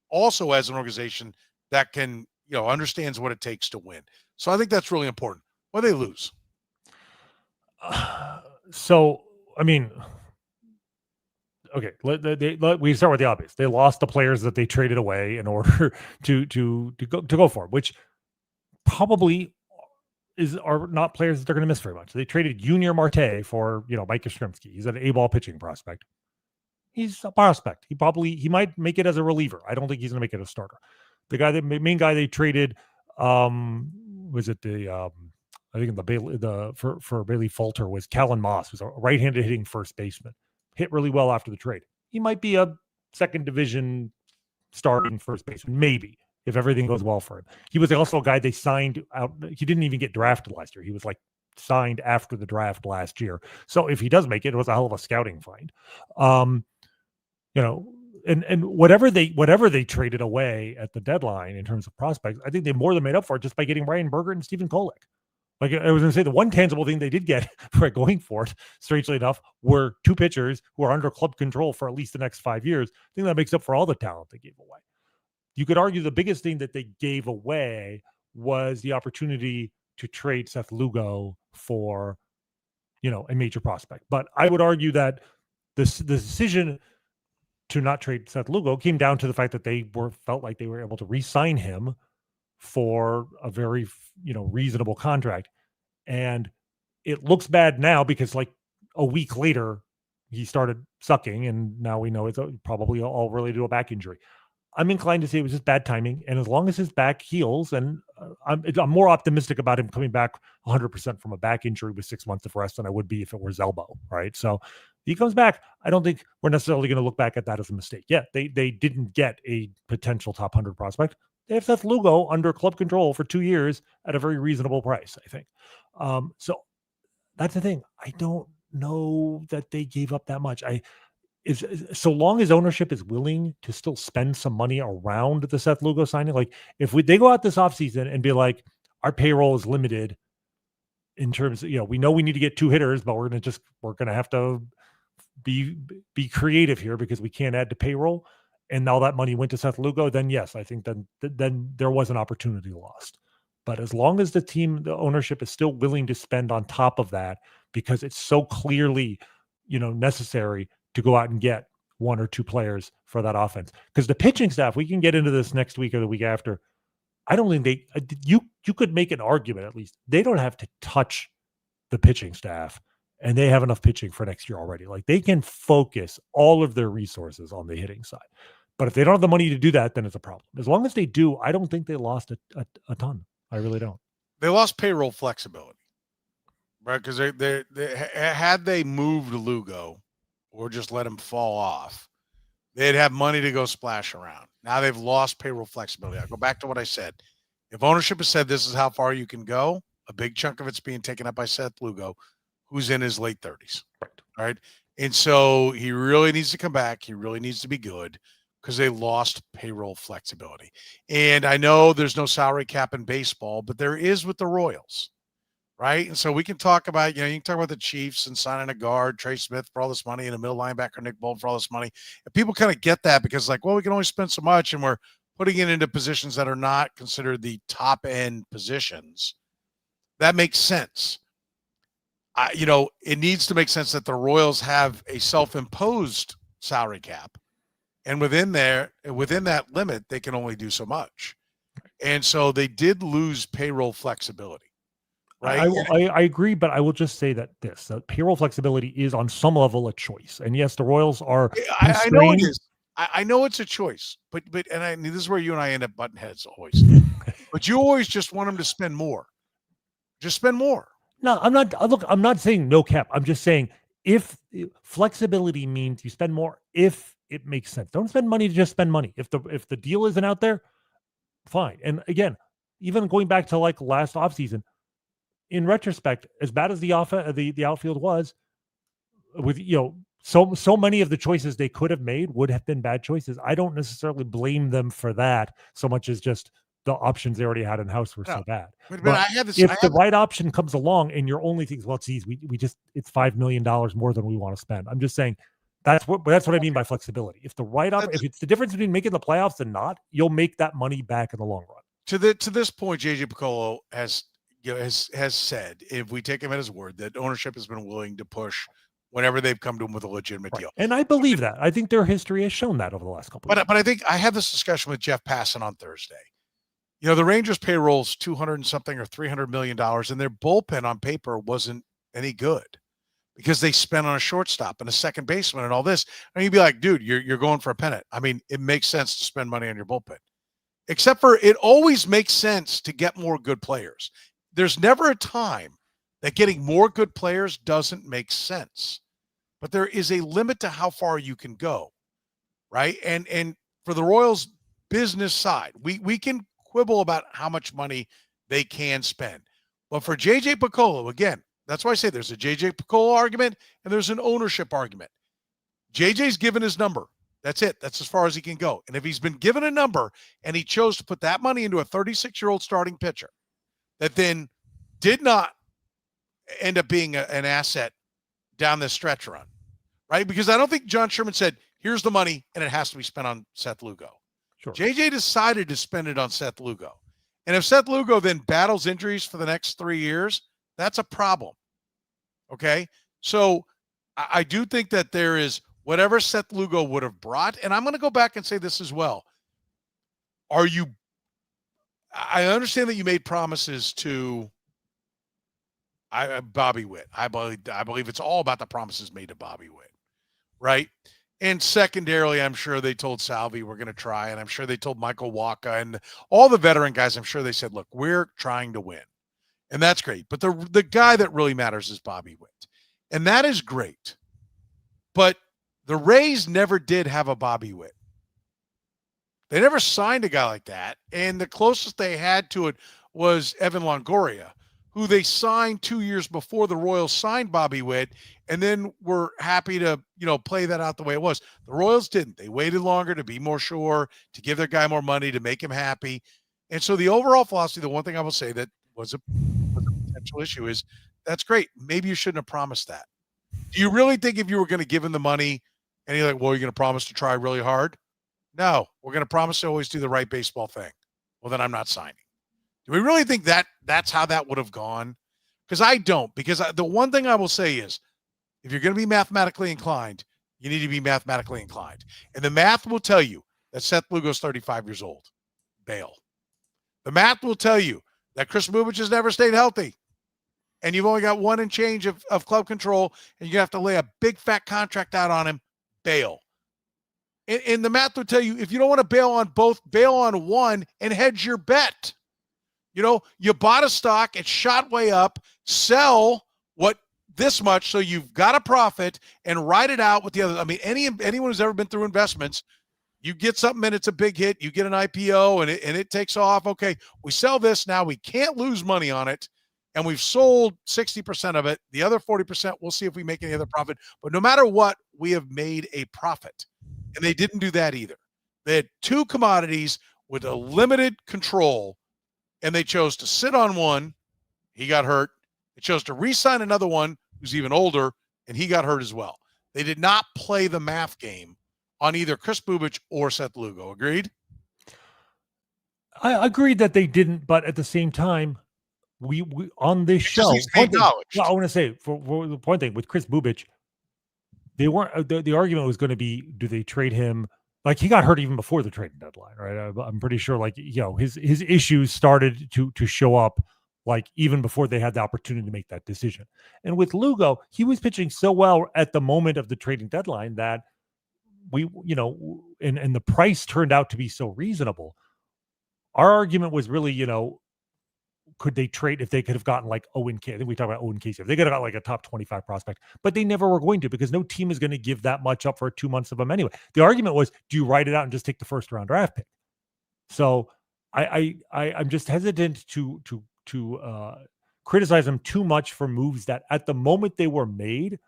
also as an organization that can, understands what it takes to win. So I think that's really important. Well, they lose. So, I mean, okay, we start with the obvious. They lost the players that they traded away in order to go for it, which probably are not players that they're going to miss very much. They traded Junior Marte for, Mike Yastrzemski. He's an A-ball pitching prospect. He's a prospect. He might make it as a reliever. I don't think he's going to make it a starter. The main guy they traded, was it I think for Bailey Falter was Callan Moss, who's a right-handed hitting first baseman. Hit really well after the trade. He might be a second division starting first baseman, maybe, if everything goes well for him. He was also a guy they signed out. He didn't even get drafted last year. He was signed after the draft last year. So if he does make it, it was a hell of a scouting find. And whatever they traded away at the deadline in terms of prospects, I think they more than made up for it just by getting Ryan Bergert and Stephen Kolek. Like I was going to say, the one tangible thing they did get for going for it, strangely enough, were two pitchers who are under club control for at least the next 5 years. I think that makes up for all the talent they gave away. you could argue the biggest thing that they gave away was the opportunity to trade Seth Lugo for, a major prospect. But I would argue that the decision to not trade Seth Lugo came down to the fact that they felt like they were able to re-sign him for a very, reasonable contract. And it looks bad now because like a week later, he started sucking, and now we know it's probably all related to a back injury. I'm inclined to say it was just bad timing, and as long as his back heals, and I'm more optimistic about him coming back 100% from a back injury with 6 months of rest than I would be if it were his elbow, right? So he comes back. I don't think we're necessarily going to look back at that as a mistake. Yeah, they didn't get a potential top 100 prospect. They have Seth Lugo under club control for 2 years at a very reasonable price, I think. So that's the thing. I don't know that they gave up that much. Is so long as ownership is willing to still spend some money around the Seth Lugo signing. Like if they go out this offseason and be like, our payroll is limited in terms of, we know we need to get 2 hitters, but we're going to have to be creative here because we can't add to payroll. And all that money went to Seth Lugo, then yes, I think then there was an opportunity lost. But as long as the ownership is still willing to spend on top of that, because it's so clearly, necessary to go out and get 1 or 2 players for that offense. Because the pitching staff, we can get into this next week or the week after. I don't think you could make an argument, at least they don't have to touch the pitching staff, and they have enough pitching for next year already. Like they can focus all of their resources on the hitting side. But if they don't have the money to do that, then it's a problem. As long as they do, I don't think they lost a ton. I really don't. They lost payroll flexibility, right? Because they had they moved Lugo or just let him fall off, they'd have money to go splash around. Now they've lost payroll flexibility. I go back to what I said. If ownership has said this is how far you can go, a big chunk of it's being taken up by Seth Lugo, who's in his late 30s. Right. And so he really needs to come back. He really needs to be good because they lost payroll flexibility. And I know there's no salary cap in baseball, but there is with the Royals. Right. And so we can talk about, you can talk about the Chiefs and signing a guard, Trey Smith for all this money, and a middle linebacker, Nick Bolton for all this money. And people kind of get that because we can only spend so much and we're putting it into positions that are not considered the top end positions. That makes sense. It needs to make sense that the Royals have a self-imposed salary cap. And within that limit, they can only do so much. And so they did lose payroll flexibility. Right. I agree, but I will just say that payroll flexibility is on some level a choice. And yes, the Royals are. I know it is. I know it's a choice, but this is where you and I end up butting heads always. But you always just want them to spend more. Just spend more. No, I'm not. Look, I'm not saying no cap. I'm just saying if flexibility means you spend more, if it makes sense. Don't spend money to just spend money. If the deal isn't out there, fine. And again, even going back to like last offseason, in retrospect, as bad as the outfield was, with so many of the choices they could have made would have been bad choices. I don't necessarily blame them for that so much as just the options they already had in house were so bad. But if the right option comes along and your only thing is, well, geez, it's $5 million more than we want to spend. I'm just saying that's what I mean by flexibility. If the right if it's the difference between making the playoffs and not, you'll make that money back in the long run. To this point, JJ Piccolo has said, if we take him at his word, that ownership has been willing to push whenever they've come to him with a legitimate deal. And I believe that. I think their history has shown that over the last couple of years. But I think I had this discussion with Jeff Passan on Thursday. The Rangers payroll's 200 and something or $300 million, and their bullpen on paper wasn't any good because they spent on a shortstop and a second baseman and all this. And you'd be like, dude, you're going for a pennant. I mean, it makes sense to spend money on your bullpen, except for it always makes sense to get more good players. There's never a time that getting more good players doesn't make sense, but there is a limit to how far you can go, right? And for the Royals business side, we can quibble about how much money they can spend. But for JJ Piccolo, again, that's why I say there's a JJ Piccolo argument and there's an ownership argument. JJ's given his number. That's it. That's as far as he can go. And if he's been given a number and he chose to put that money into a 36-year-old starting pitcher that then did not end up being an asset down this stretch run, right? Because I don't think John Sherman said, here's the money and it has to be spent on Seth Lugo. Sure. JJ decided to spend it on Seth Lugo. And if Seth Lugo then battles injuries for the next 3 years, that's a problem. Okay? So I do think that there is whatever Seth Lugo would have brought, and I'm going to go back and say this as well. I understand that you made promises to Bobby Witt. I believe it's all about the promises made to Bobby Witt, right? And secondarily, I'm sure they told Salvi we're going to try, and I'm sure they told Michael Waka and all the veteran guys. I'm sure they said, "Look, we're trying to win," and that's great. But the guy that really matters is Bobby Witt, and that is great. But the Rays never did have a Bobby Witt. They never signed a guy like that, and the closest they had to it was Evan Longoria, who they signed 2 years before the Royals signed Bobby Witt, and then were happy to, play that out the way it was. The Royals didn't. They waited longer to be more sure, to give their guy more money, to make him happy. And so the overall philosophy, the one thing I will say that was a potential issue is, that's great. Maybe you shouldn't have promised that. Do you really think if you were going to give him the money and you're like, well, you're going to promise to try really hard? No, we're going to promise to always do the right baseball thing. Well, then I'm not signing. Do we really think that that's how that would have gone? Because I don't. Because the one thing I will say is, if you're going to be mathematically inclined, you need to be mathematically inclined. And the math will tell you that Seth Lugo's 35 years old. Bail. The math will tell you that Chris Bubich has never stayed healthy. And you've only got one and change of club control, and you have to lay a big fat contract out on him. Bail. And the math will tell you, if you don't want to bail on both, bail on one and hedge your bet. You bought a stock, it shot way up, sell this much so you've got a profit and ride it out with the other. I mean, anyone who's ever been through investments, you get something and it's a big hit, you get an IPO and it takes off. Okay, we sell this now, we can't lose money on it, and we've sold 60% of it. The other 40%, we'll see if we make any other profit. But no matter what, we have made a profit. And they didn't do that either. They had two commodities with a limited control, and they chose to sit on one. He got hurt. They chose to re-sign another one who's even older, and he got hurt as well. They did not play the math game on either Chris Bubich or Seth Lugo. Agreed? I agreed that they didn't, but at the same time, we on this show, I want to say for the point thing with Chris Bubich, they weren't. The argument was going to be, do they trade him? Like, he got hurt even before the trading deadline, right? I'm pretty sure, his issues started to show up, like, even before they had the opportunity to make that decision. And with Lugo, he was pitching so well at the moment of the trading deadline that and the price turned out to be so reasonable. Our argument was really, could they trade if they could have gotten like Owen Casey? I think we talked about Owen Casey. If they could have got like a top 25 prospect, but they never were going to, because no team is going to give that much up for 2 months of them anyway. The argument was, do you write it out and just take the first round draft pick? So I'm just hesitant to criticize them too much for moves that at the moment they were made,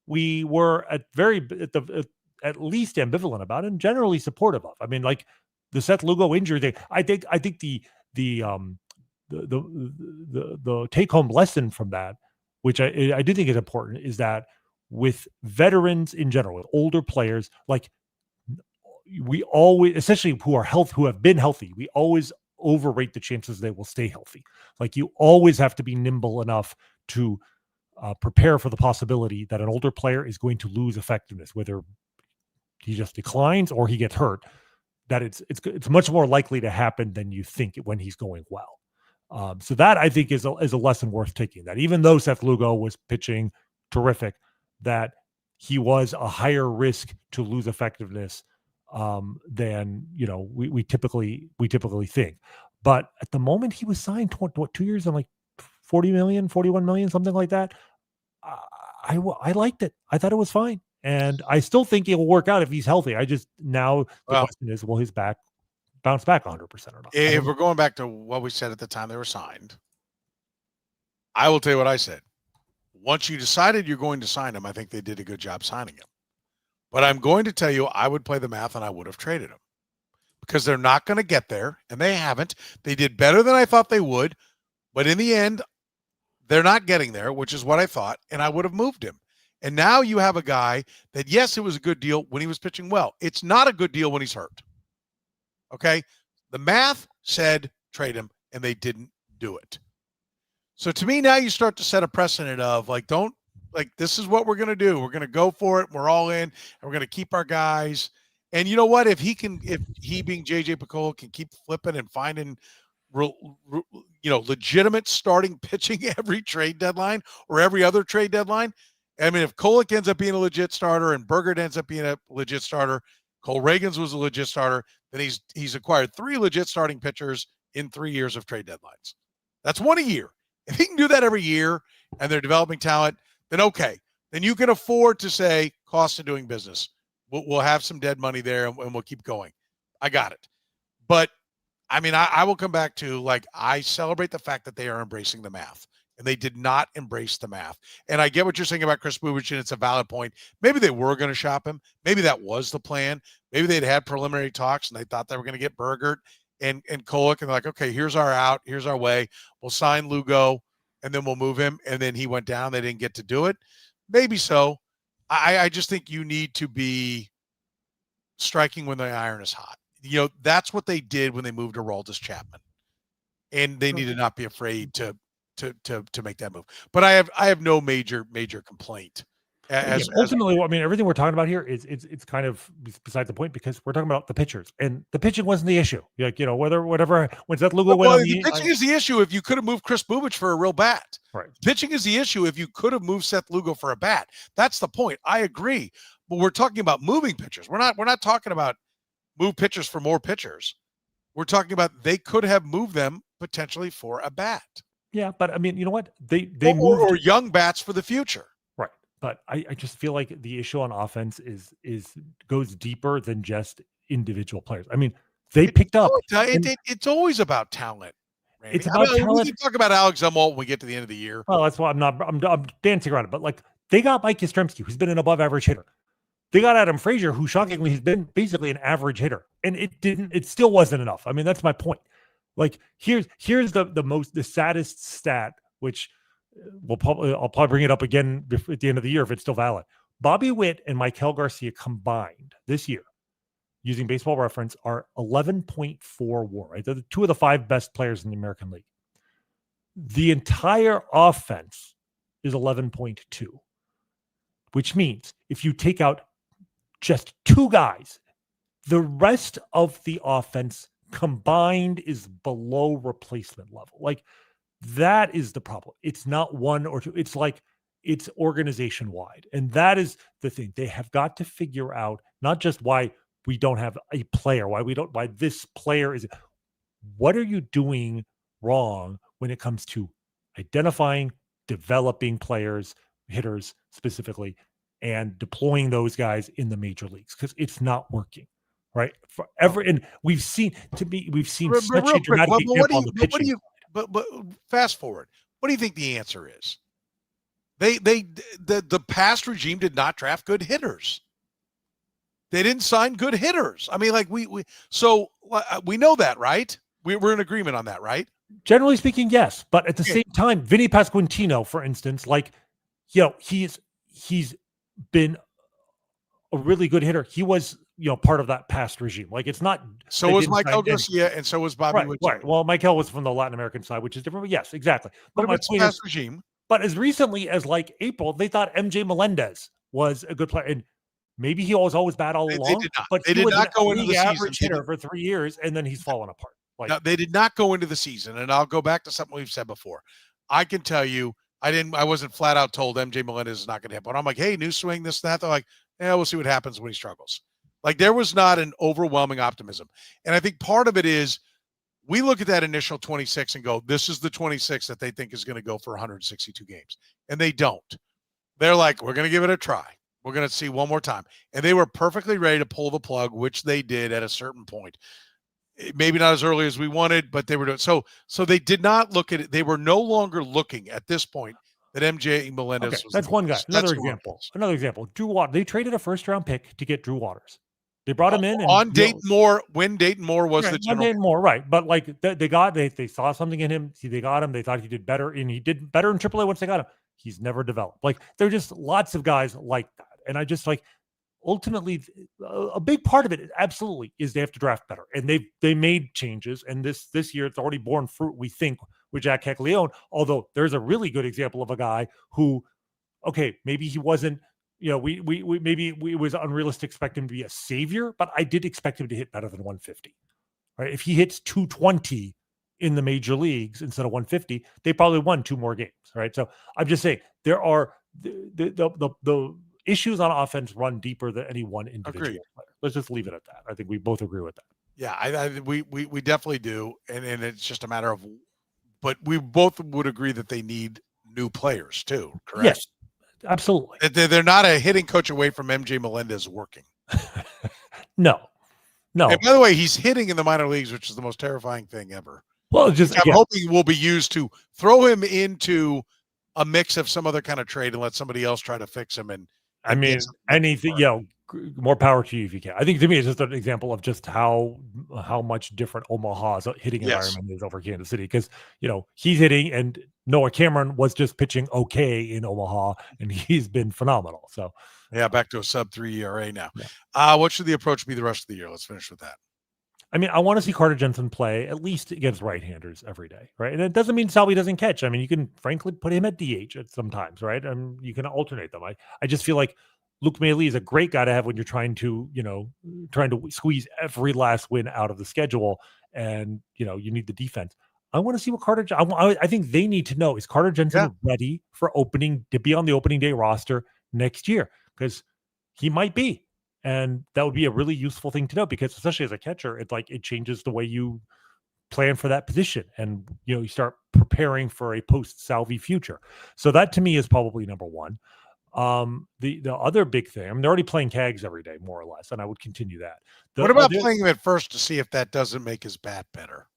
we were at least ambivalent about and generally supportive of. I mean, like the Seth Lugo injury thing, I think the take-home lesson from that, which I do think is important, is that with veterans in general, with older players, like, we always, especially who have been healthy, we always overrate the chances they will stay healthy. Like, you always have to be nimble enough to prepare for the possibility that an older player is going to lose effectiveness, whether he just declines or he gets hurt. That it's much more likely to happen than you think when he's going well. So that, I think, is a lesson worth taking. That even though Seth Lugo was pitching terrific, that he was a higher risk to lose effectiveness than we typically think. But at the moment he was signed, 2 years and like 40 million, 41 million, something like that. I liked it. I thought it was fine, and I still think it will work out if he's healthy. The question is, will his back bounce back 100% or not? If we're going back to what we said at the time they were signed, I will tell you what I said. Once you decided you're going to sign him, I think they did a good job signing him. But I'm going to tell you, I would play the math and I would have traded him, because they're not going to get there, and they haven't. They did better than I thought they would, but in the end, they're not getting there, which is what I thought, and I would have moved him. And now you have a guy that, yes, it was a good deal when he was pitching well. It's not a good deal when he's hurt. Okay. The math said trade him, and they didn't do it. So to me, now you start to set a precedent of like, this is what we're going to do. We're going to go for it. We're all in, and we're going to keep our guys. And you know what? If he being JJ Picollo can keep flipping and finding, legitimate starting pitching every trade deadline or every other trade deadline. I mean, if Kolek ends up being a legit starter and Burgert ends up being a legit starter, Cole Reagans was a legit starter, then he's acquired 3 legit starting pitchers in 3 years of trade deadlines. That's 1 a year. If he can do that every year and they're developing talent, then okay. Then you can afford to say cost of doing business. We'll have some dead money there and we'll keep going. I got it. But I mean, I will come back to, like, I celebrate the fact that they are embracing the math, and they did not embrace the math. And I get what you're saying about Chris Bubic, and it's a valid point. Maybe they were going to shop him. Maybe that was the plan. Maybe they'd had preliminary talks, and they thought they were going to get Burgert and Kolek, and they're like, okay, here's our out. Here's our way. We'll sign Lugo, and then we'll move him. And then he went down. They didn't get to do it. Maybe so. I just think you need to be striking when the iron is hot. That's what they did when they moved Aroldis Chapman, and they need to not be afraid to make that move. But I have no major complaint. Ultimately, I mean, everything we're talking about here is it's kind of beside the point, because we're talking about the pitchers, and the pitching wasn't the issue. Like, whatever when Seth Lugo went on the pitching is the issue. If you could have moved Chris Bubic for a real bat, right? Pitching is the issue. If you could have moved Seth Lugo for a bat, that's the point. I agree, but we're talking about moving pitchers. We're not talking about move pitchers for more pitchers. We're talking about they could have moved them potentially for a bat. Yeah, but I mean, you know what? They moved or young bats for the future. Right. But I just feel like the issue on offense is goes deeper than just individual players. I mean, they picked up. It's always about talent. Randy. It's about talent. We can talk about Alex Zumwalt when we get to the end of the year. Well, that's why I'm dancing around it. But like, they got Mike Yastrzemski, who's been an above average hitter. They got Adam Frazier, who shockingly has been basically an average hitter, and it still wasn't enough. I mean, that's my point. Like, here's the saddest stat, which I'll probably bring it up again at the end of the year if it's still valid. Bobby Witt and Maikel Garcia combined this year, using Baseball Reference, are 11.4 WAR. Right? They're the 2 of the 5 best players in the American League. The entire offense is 11.2, which means if you take out just 2 guys, the rest of the offense combined is below replacement level. Like, that is the problem. It's not 1 or 2. It's like, it's organization wide. And that is the thing. They have got to figure out not just why we don't have a player, why this player is, what are you doing wrong when it comes to identifying, developing players, hitters specifically, and deploying those guys in the major leagues, because it's not working, right? And we've seen such a dramatic example on the pitching. But fast forward, what do you think the answer is? The past regime did not draft good hitters. They didn't sign good hitters. I mean, like we know that, right? We're in agreement on that, right? Generally speaking, yes. But at the same time, Vinny Pasquantino, for instance, like, he's been a really good hitter. He was, part of that past regime. Like, it's not. So was Maikel Garcia, and so was Bobby Witt. Right. Well, Maikel was from the Latin American side, which is different. But yes, exactly. But my point is, regime. But as recently as like April, they thought MJ Melendez was a good player, and maybe he was always bad all along. But they did not go into the average season hitter for 3 years, and then he's fallen apart. Like, no, they did not go into the season, and I'll go back to something we've said before. I can tell you, I wasn't flat out told MJ Melendez is not going to hit, but I'm like, hey, new swing, this, that. They're like, yeah, we'll see what happens when he struggles. Like, there was not an overwhelming optimism. And I think part of it is we look at that initial 26 and go, this is the 26 that they think is going to go for 162 games. And they don't. They're like, we're going to give it a try. We're going to see one more time. And they were perfectly ready to pull the plug, which they did at a certain point. Maybe not as early as we wanted, but they were doing so they did not look at it. They were no longer looking at this point that MJ Melendez was. That's one guy. Another example. Drew Waters. They traded a first-round pick to get Drew Waters. They brought him in on Dayton Moore when Dayton Moore was the general. Dayton Moore, right? But like they saw something in him. They got him. They thought he did better, and he did better in AAA once they got him. He's never developed. Like, there are just lots of guys like that, and I just like ultimately, a big part of it absolutely is they have to draft better, and they made changes. And this year, it's already borne fruit, we think, with Jack Caglione. Although there's a really good example of a guy who, okay, maybe he wasn't. We maybe it was unrealistic to expect him to be a savior, but I did expect him to hit better than 150. Right? If he hits 220 in the major leagues instead of 150, they probably won 2 more games. Right? So I'm just saying there are the issues on offense run deeper than any one individual player. Let's just leave it at that. I think we both agree with that. Yeah, we definitely do, and it's just a matter of, but we both would agree that they need new players too. Correct? Yes, absolutely. They're not a hitting coach away from MJ Melendez working. No. And by the way, he's hitting in the minor leagues, which is the most terrifying thing ever. Well, I'm hoping will be used to throw him into a mix of some other kind of trade and let somebody else try to fix him. And I mean, anything, more power to you if you can. I think to me, it's just an example of just how much different Omaha's hitting environment is over Kansas City. Because, he's hitting, and Noah Cameron was just pitching okay in Omaha, and he's been phenomenal. So, yeah, back to a sub-3 ERA now. Yeah. What should the approach be the rest of the year? Let's finish with that. I mean, I want to see Carter Jensen play at least against right-handers every day, right? And it doesn't mean Salvi doesn't catch. I mean, you can frankly put him at DH at sometimes, right? You can alternate them. I just feel like Luke Maile is a great guy to have when you're trying to squeeze every last win out of the schedule, and you need the defense. I want to see what I think they need to know, is Carter Jensen ready to be on the opening day roster next year? Because he might be. And that would be a really useful thing to know, because especially as a catcher, it changes the way you plan for that position, and you start preparing for a post-Salvi future. So that to me is probably number one. The other big thing, I mean, they're already playing Cags every day, more or less, and I would continue that. What about playing him at first to see if that doesn't make his bat better?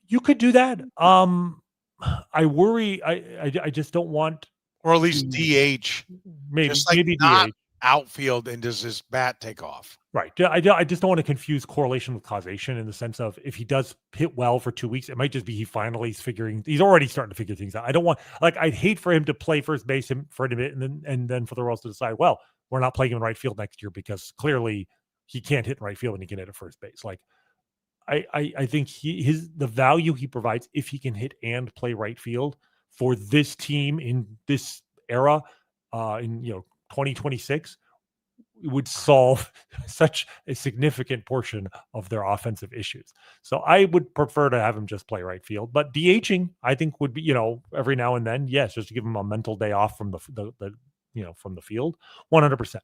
You could do that. I worry. I just don't want, or at least DH. Maybe DH. Outfield, and does his bat take off? Right. I just don't want to confuse correlation with causation, in the sense of, if he does hit well for 2 weeks, it might just be he's already starting to figure things out. I don't want, I'd hate for him to play first base for a bit, and then for the Royals to decide, well, we're not playing him in right field next year because clearly he can't hit in right field and he can hit at first base. I think the value he provides, if he can hit and play right field for this team in this era, in 2026, would solve such a significant portion of their offensive issues. So I would prefer to have him just play right field, but DHing, I think, would be, every now and then, yes, just to give him a mental day off from the from the field, 100%.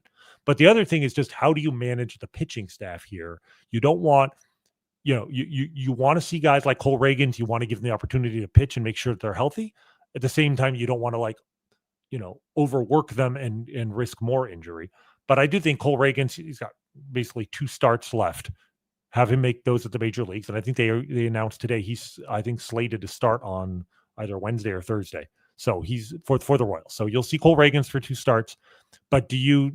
But the other thing is just, how do you manage the pitching staff here? You don't want, you want to see guys like Cole Reagans, you want to give them the opportunity to pitch and make sure that they're healthy. At the same time, you don't want to overwork them and risk more injury. But I do think Cole Reagans, he's got basically 2 starts left. Have him make those at the major leagues. And I think they announced today he's, I think, slated to start on either Wednesday or Thursday. So he's for the Royals. So you'll see Cole Reagans for 2 starts. But do you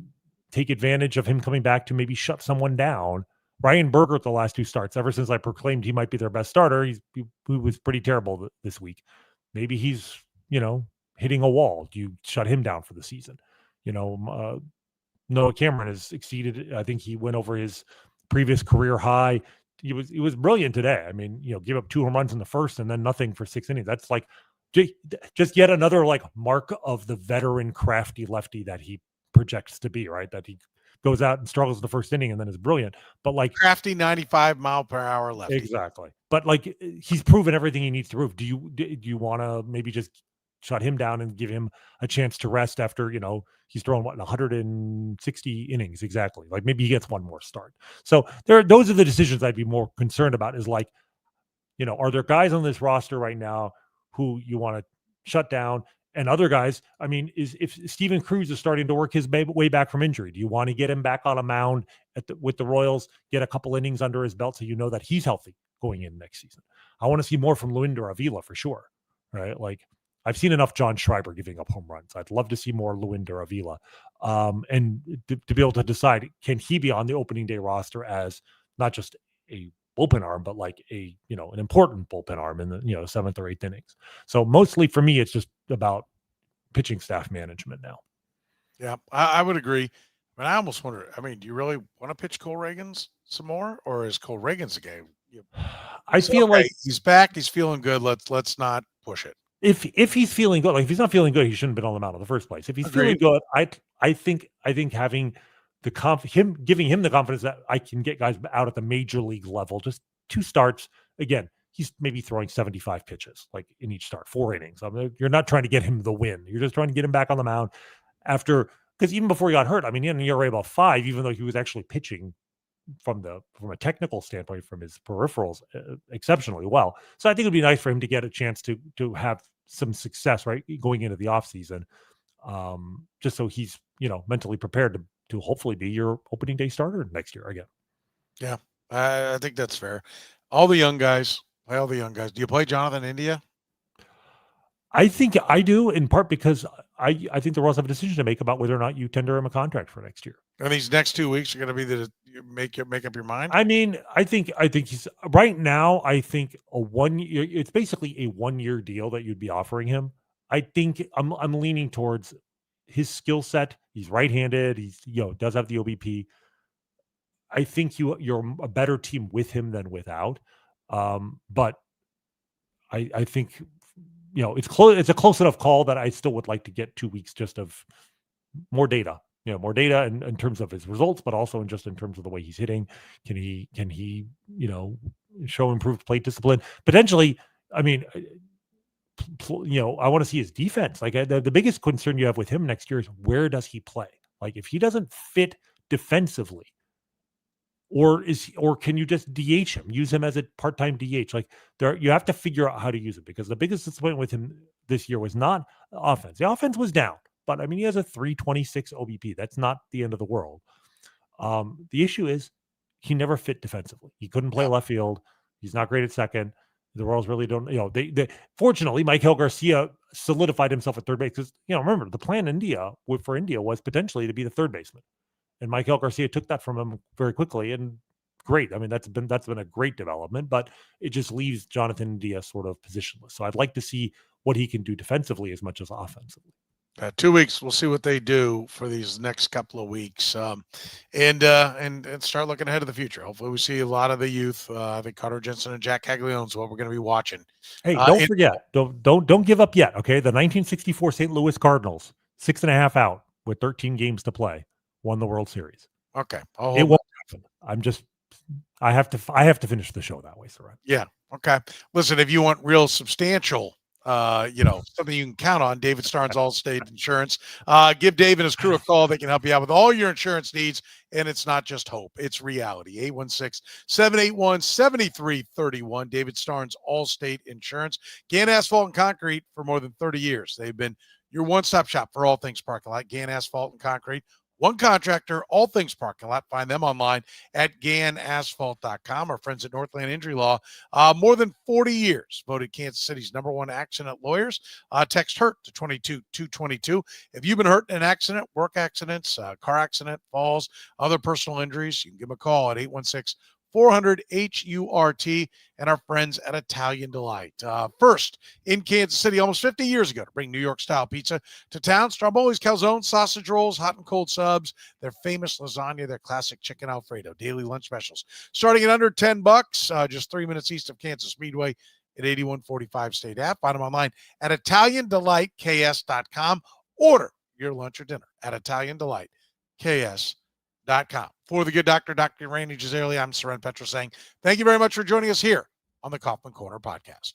take advantage of him coming back to maybe shut someone down? Ryan Berger at the last 2 starts, ever since I proclaimed he might be their best starter, he was pretty terrible this week. Maybe he's, hitting a wall. Do you shut him down for the season? Noah Cameron has exceeded. I think he went over his previous career high. He was brilliant today. I mean, give up 2 home runs in the first and then nothing for 6 innings. That's just yet another mark of the veteran crafty lefty that he projects to be, right? That he goes out and struggles in the first inning and then is brilliant. But crafty 95-mile-per-hour lefty. Exactly. But he's proven everything he needs to prove. Do you want to maybe just shut him down and give him a chance to rest after, he's thrown 160 innings exactly. Maybe he gets 1 more start. So those are the decisions I'd be more concerned about, is are there guys on this roster right now who you want to shut down, and other guys? I mean, if Steven Cruz is starting to work his way back from injury, do you want to get him back on a mound with the Royals, get a couple innings under his belt so you know that he's healthy going in next season? I want to see more from Luinder Avila for sure, right? I've seen enough John Schreiber giving up home runs. I'd love to see more Luinder Avila, and to be able to decide, can he be on the opening day roster as not just a bullpen arm, but an important bullpen arm in the 7th or 8th innings. So mostly for me, it's just about pitching staff management now. Yeah, I would agree. And I almost wonder, I mean, do you really want to pitch Cole Reagans some more, or is Cole Reagans a game? I So, feel like he's back, he's feeling good. Let's not push it. if he's feeling good, like if he's not feeling good, he shouldn't have been on the mound in the first place. If he's feeling Agreed. good, I think having giving him the confidence that I can get guys out at the major league level, just 2 starts. Again, he's maybe throwing 75 pitches like in each start, 4 innings. I mean, you're not trying to get him the win. You're just trying to get him back on the mound after, because even before he got hurt, I mean, he had an ERA about 5, even though he was actually pitching from a technical standpoint, from his peripherals, exceptionally well. So I think it'd be nice for him to get a chance to have some success, right, going into the offseason, just so he's mentally prepared to hopefully be your opening day starter next year again. Yeah, I think that's fair. All the young guys. Play all the young guys. Do you play Jonathan India? I think I do, in part because I think the Royals have a decision to make about whether or not you tender him a contract for next year. And these next 2 weeks are going to be make up your mind. I mean, I think he's right now. I think a 1 year. It's basically a 1 year deal that you'd be offering him. I think I'm leaning towards his skill set. He's right-handed. He's does have the OBP. I think you're a better team with him than without. But I think it's close. It's a close enough call that I still would like to get 2 weeks just of more data. More data in terms of his results, but also in terms of the way he's hitting. Can he show improved plate discipline? Potentially, I mean, I want to see his defense. Like the biggest concern you have with him next year is where does he play? Like if he doesn't fit defensively, or can you just DH him, use him as a part-time DH? Like you have to figure out how to use it, because the biggest disappointment with him this year was not the offense. The offense was down, but I mean, he has a 326 OBP. That's not the end of the world. The issue is he never fit defensively. He couldn't play left field. He's not great at second. The Royals really don't, they fortunately, Michael Garcia solidified himself at third base, because, remember, the plan for India was potentially to be the third baseman. And Michael Garcia took that from him very quickly, and great. I mean, that's been a great development, but it just leaves Jonathan India sort of positionless. So I'd like to see what he can do defensively as much as offensively. 2 weeks, we'll see what they do for these next couple of weeks, and start looking ahead to the future. Hopefully, we see a lot of the youth. I think Carter Jensen and Jack Caglione is what we're going to be watching. Hey, don't forget, don't give up yet. Okay, the 1964 St. Louis Cardinals, 6.5 out with 13 games to play, won the World Series. Okay, it won't happen. I have to finish the show that way, Soren. Yeah. Okay. Listen, if you want real substantial, something you can count on, David Starnes Allstate Insurance. Give Dave and his crew a call. They can help you out with all your insurance needs. And it's not just hope, it's reality. 816-781-7331. David Starnes Allstate Insurance. Gann Asphalt and Concrete for more than 30 years. They've been your one-stop shop for all things parking lot. Gann Asphalt and Concrete. One contractor, all things parking lot. Find them online at GannAsphalt.com. Our friends at Northland Injury Law, more than 40 years, voted Kansas City's #1 accident lawyers. Text HURT to 22222. If you've been hurt in an accident, work accidents, car accident, falls, other personal injuries, you can give them a call at 816-400-HURT, and our friends at Italian Delight. First in Kansas City almost 50 years ago to bring New York-style pizza to town. Strombolis, calzones, sausage rolls, hot and cold subs, their famous lasagna, their classic chicken Alfredo, daily lunch specials. Starting at under $10, just 3 minutes east of Kansas Speedway at 8145 State Ave. Find them online at ItalianDelightKS.com. Order your lunch or dinner at ItalianDelightKS.com. For the good doctor, Dr. Rany Jazayerli, I'm Soren Petro saying thank you very much for joining us here on the Kaufman Corner podcast.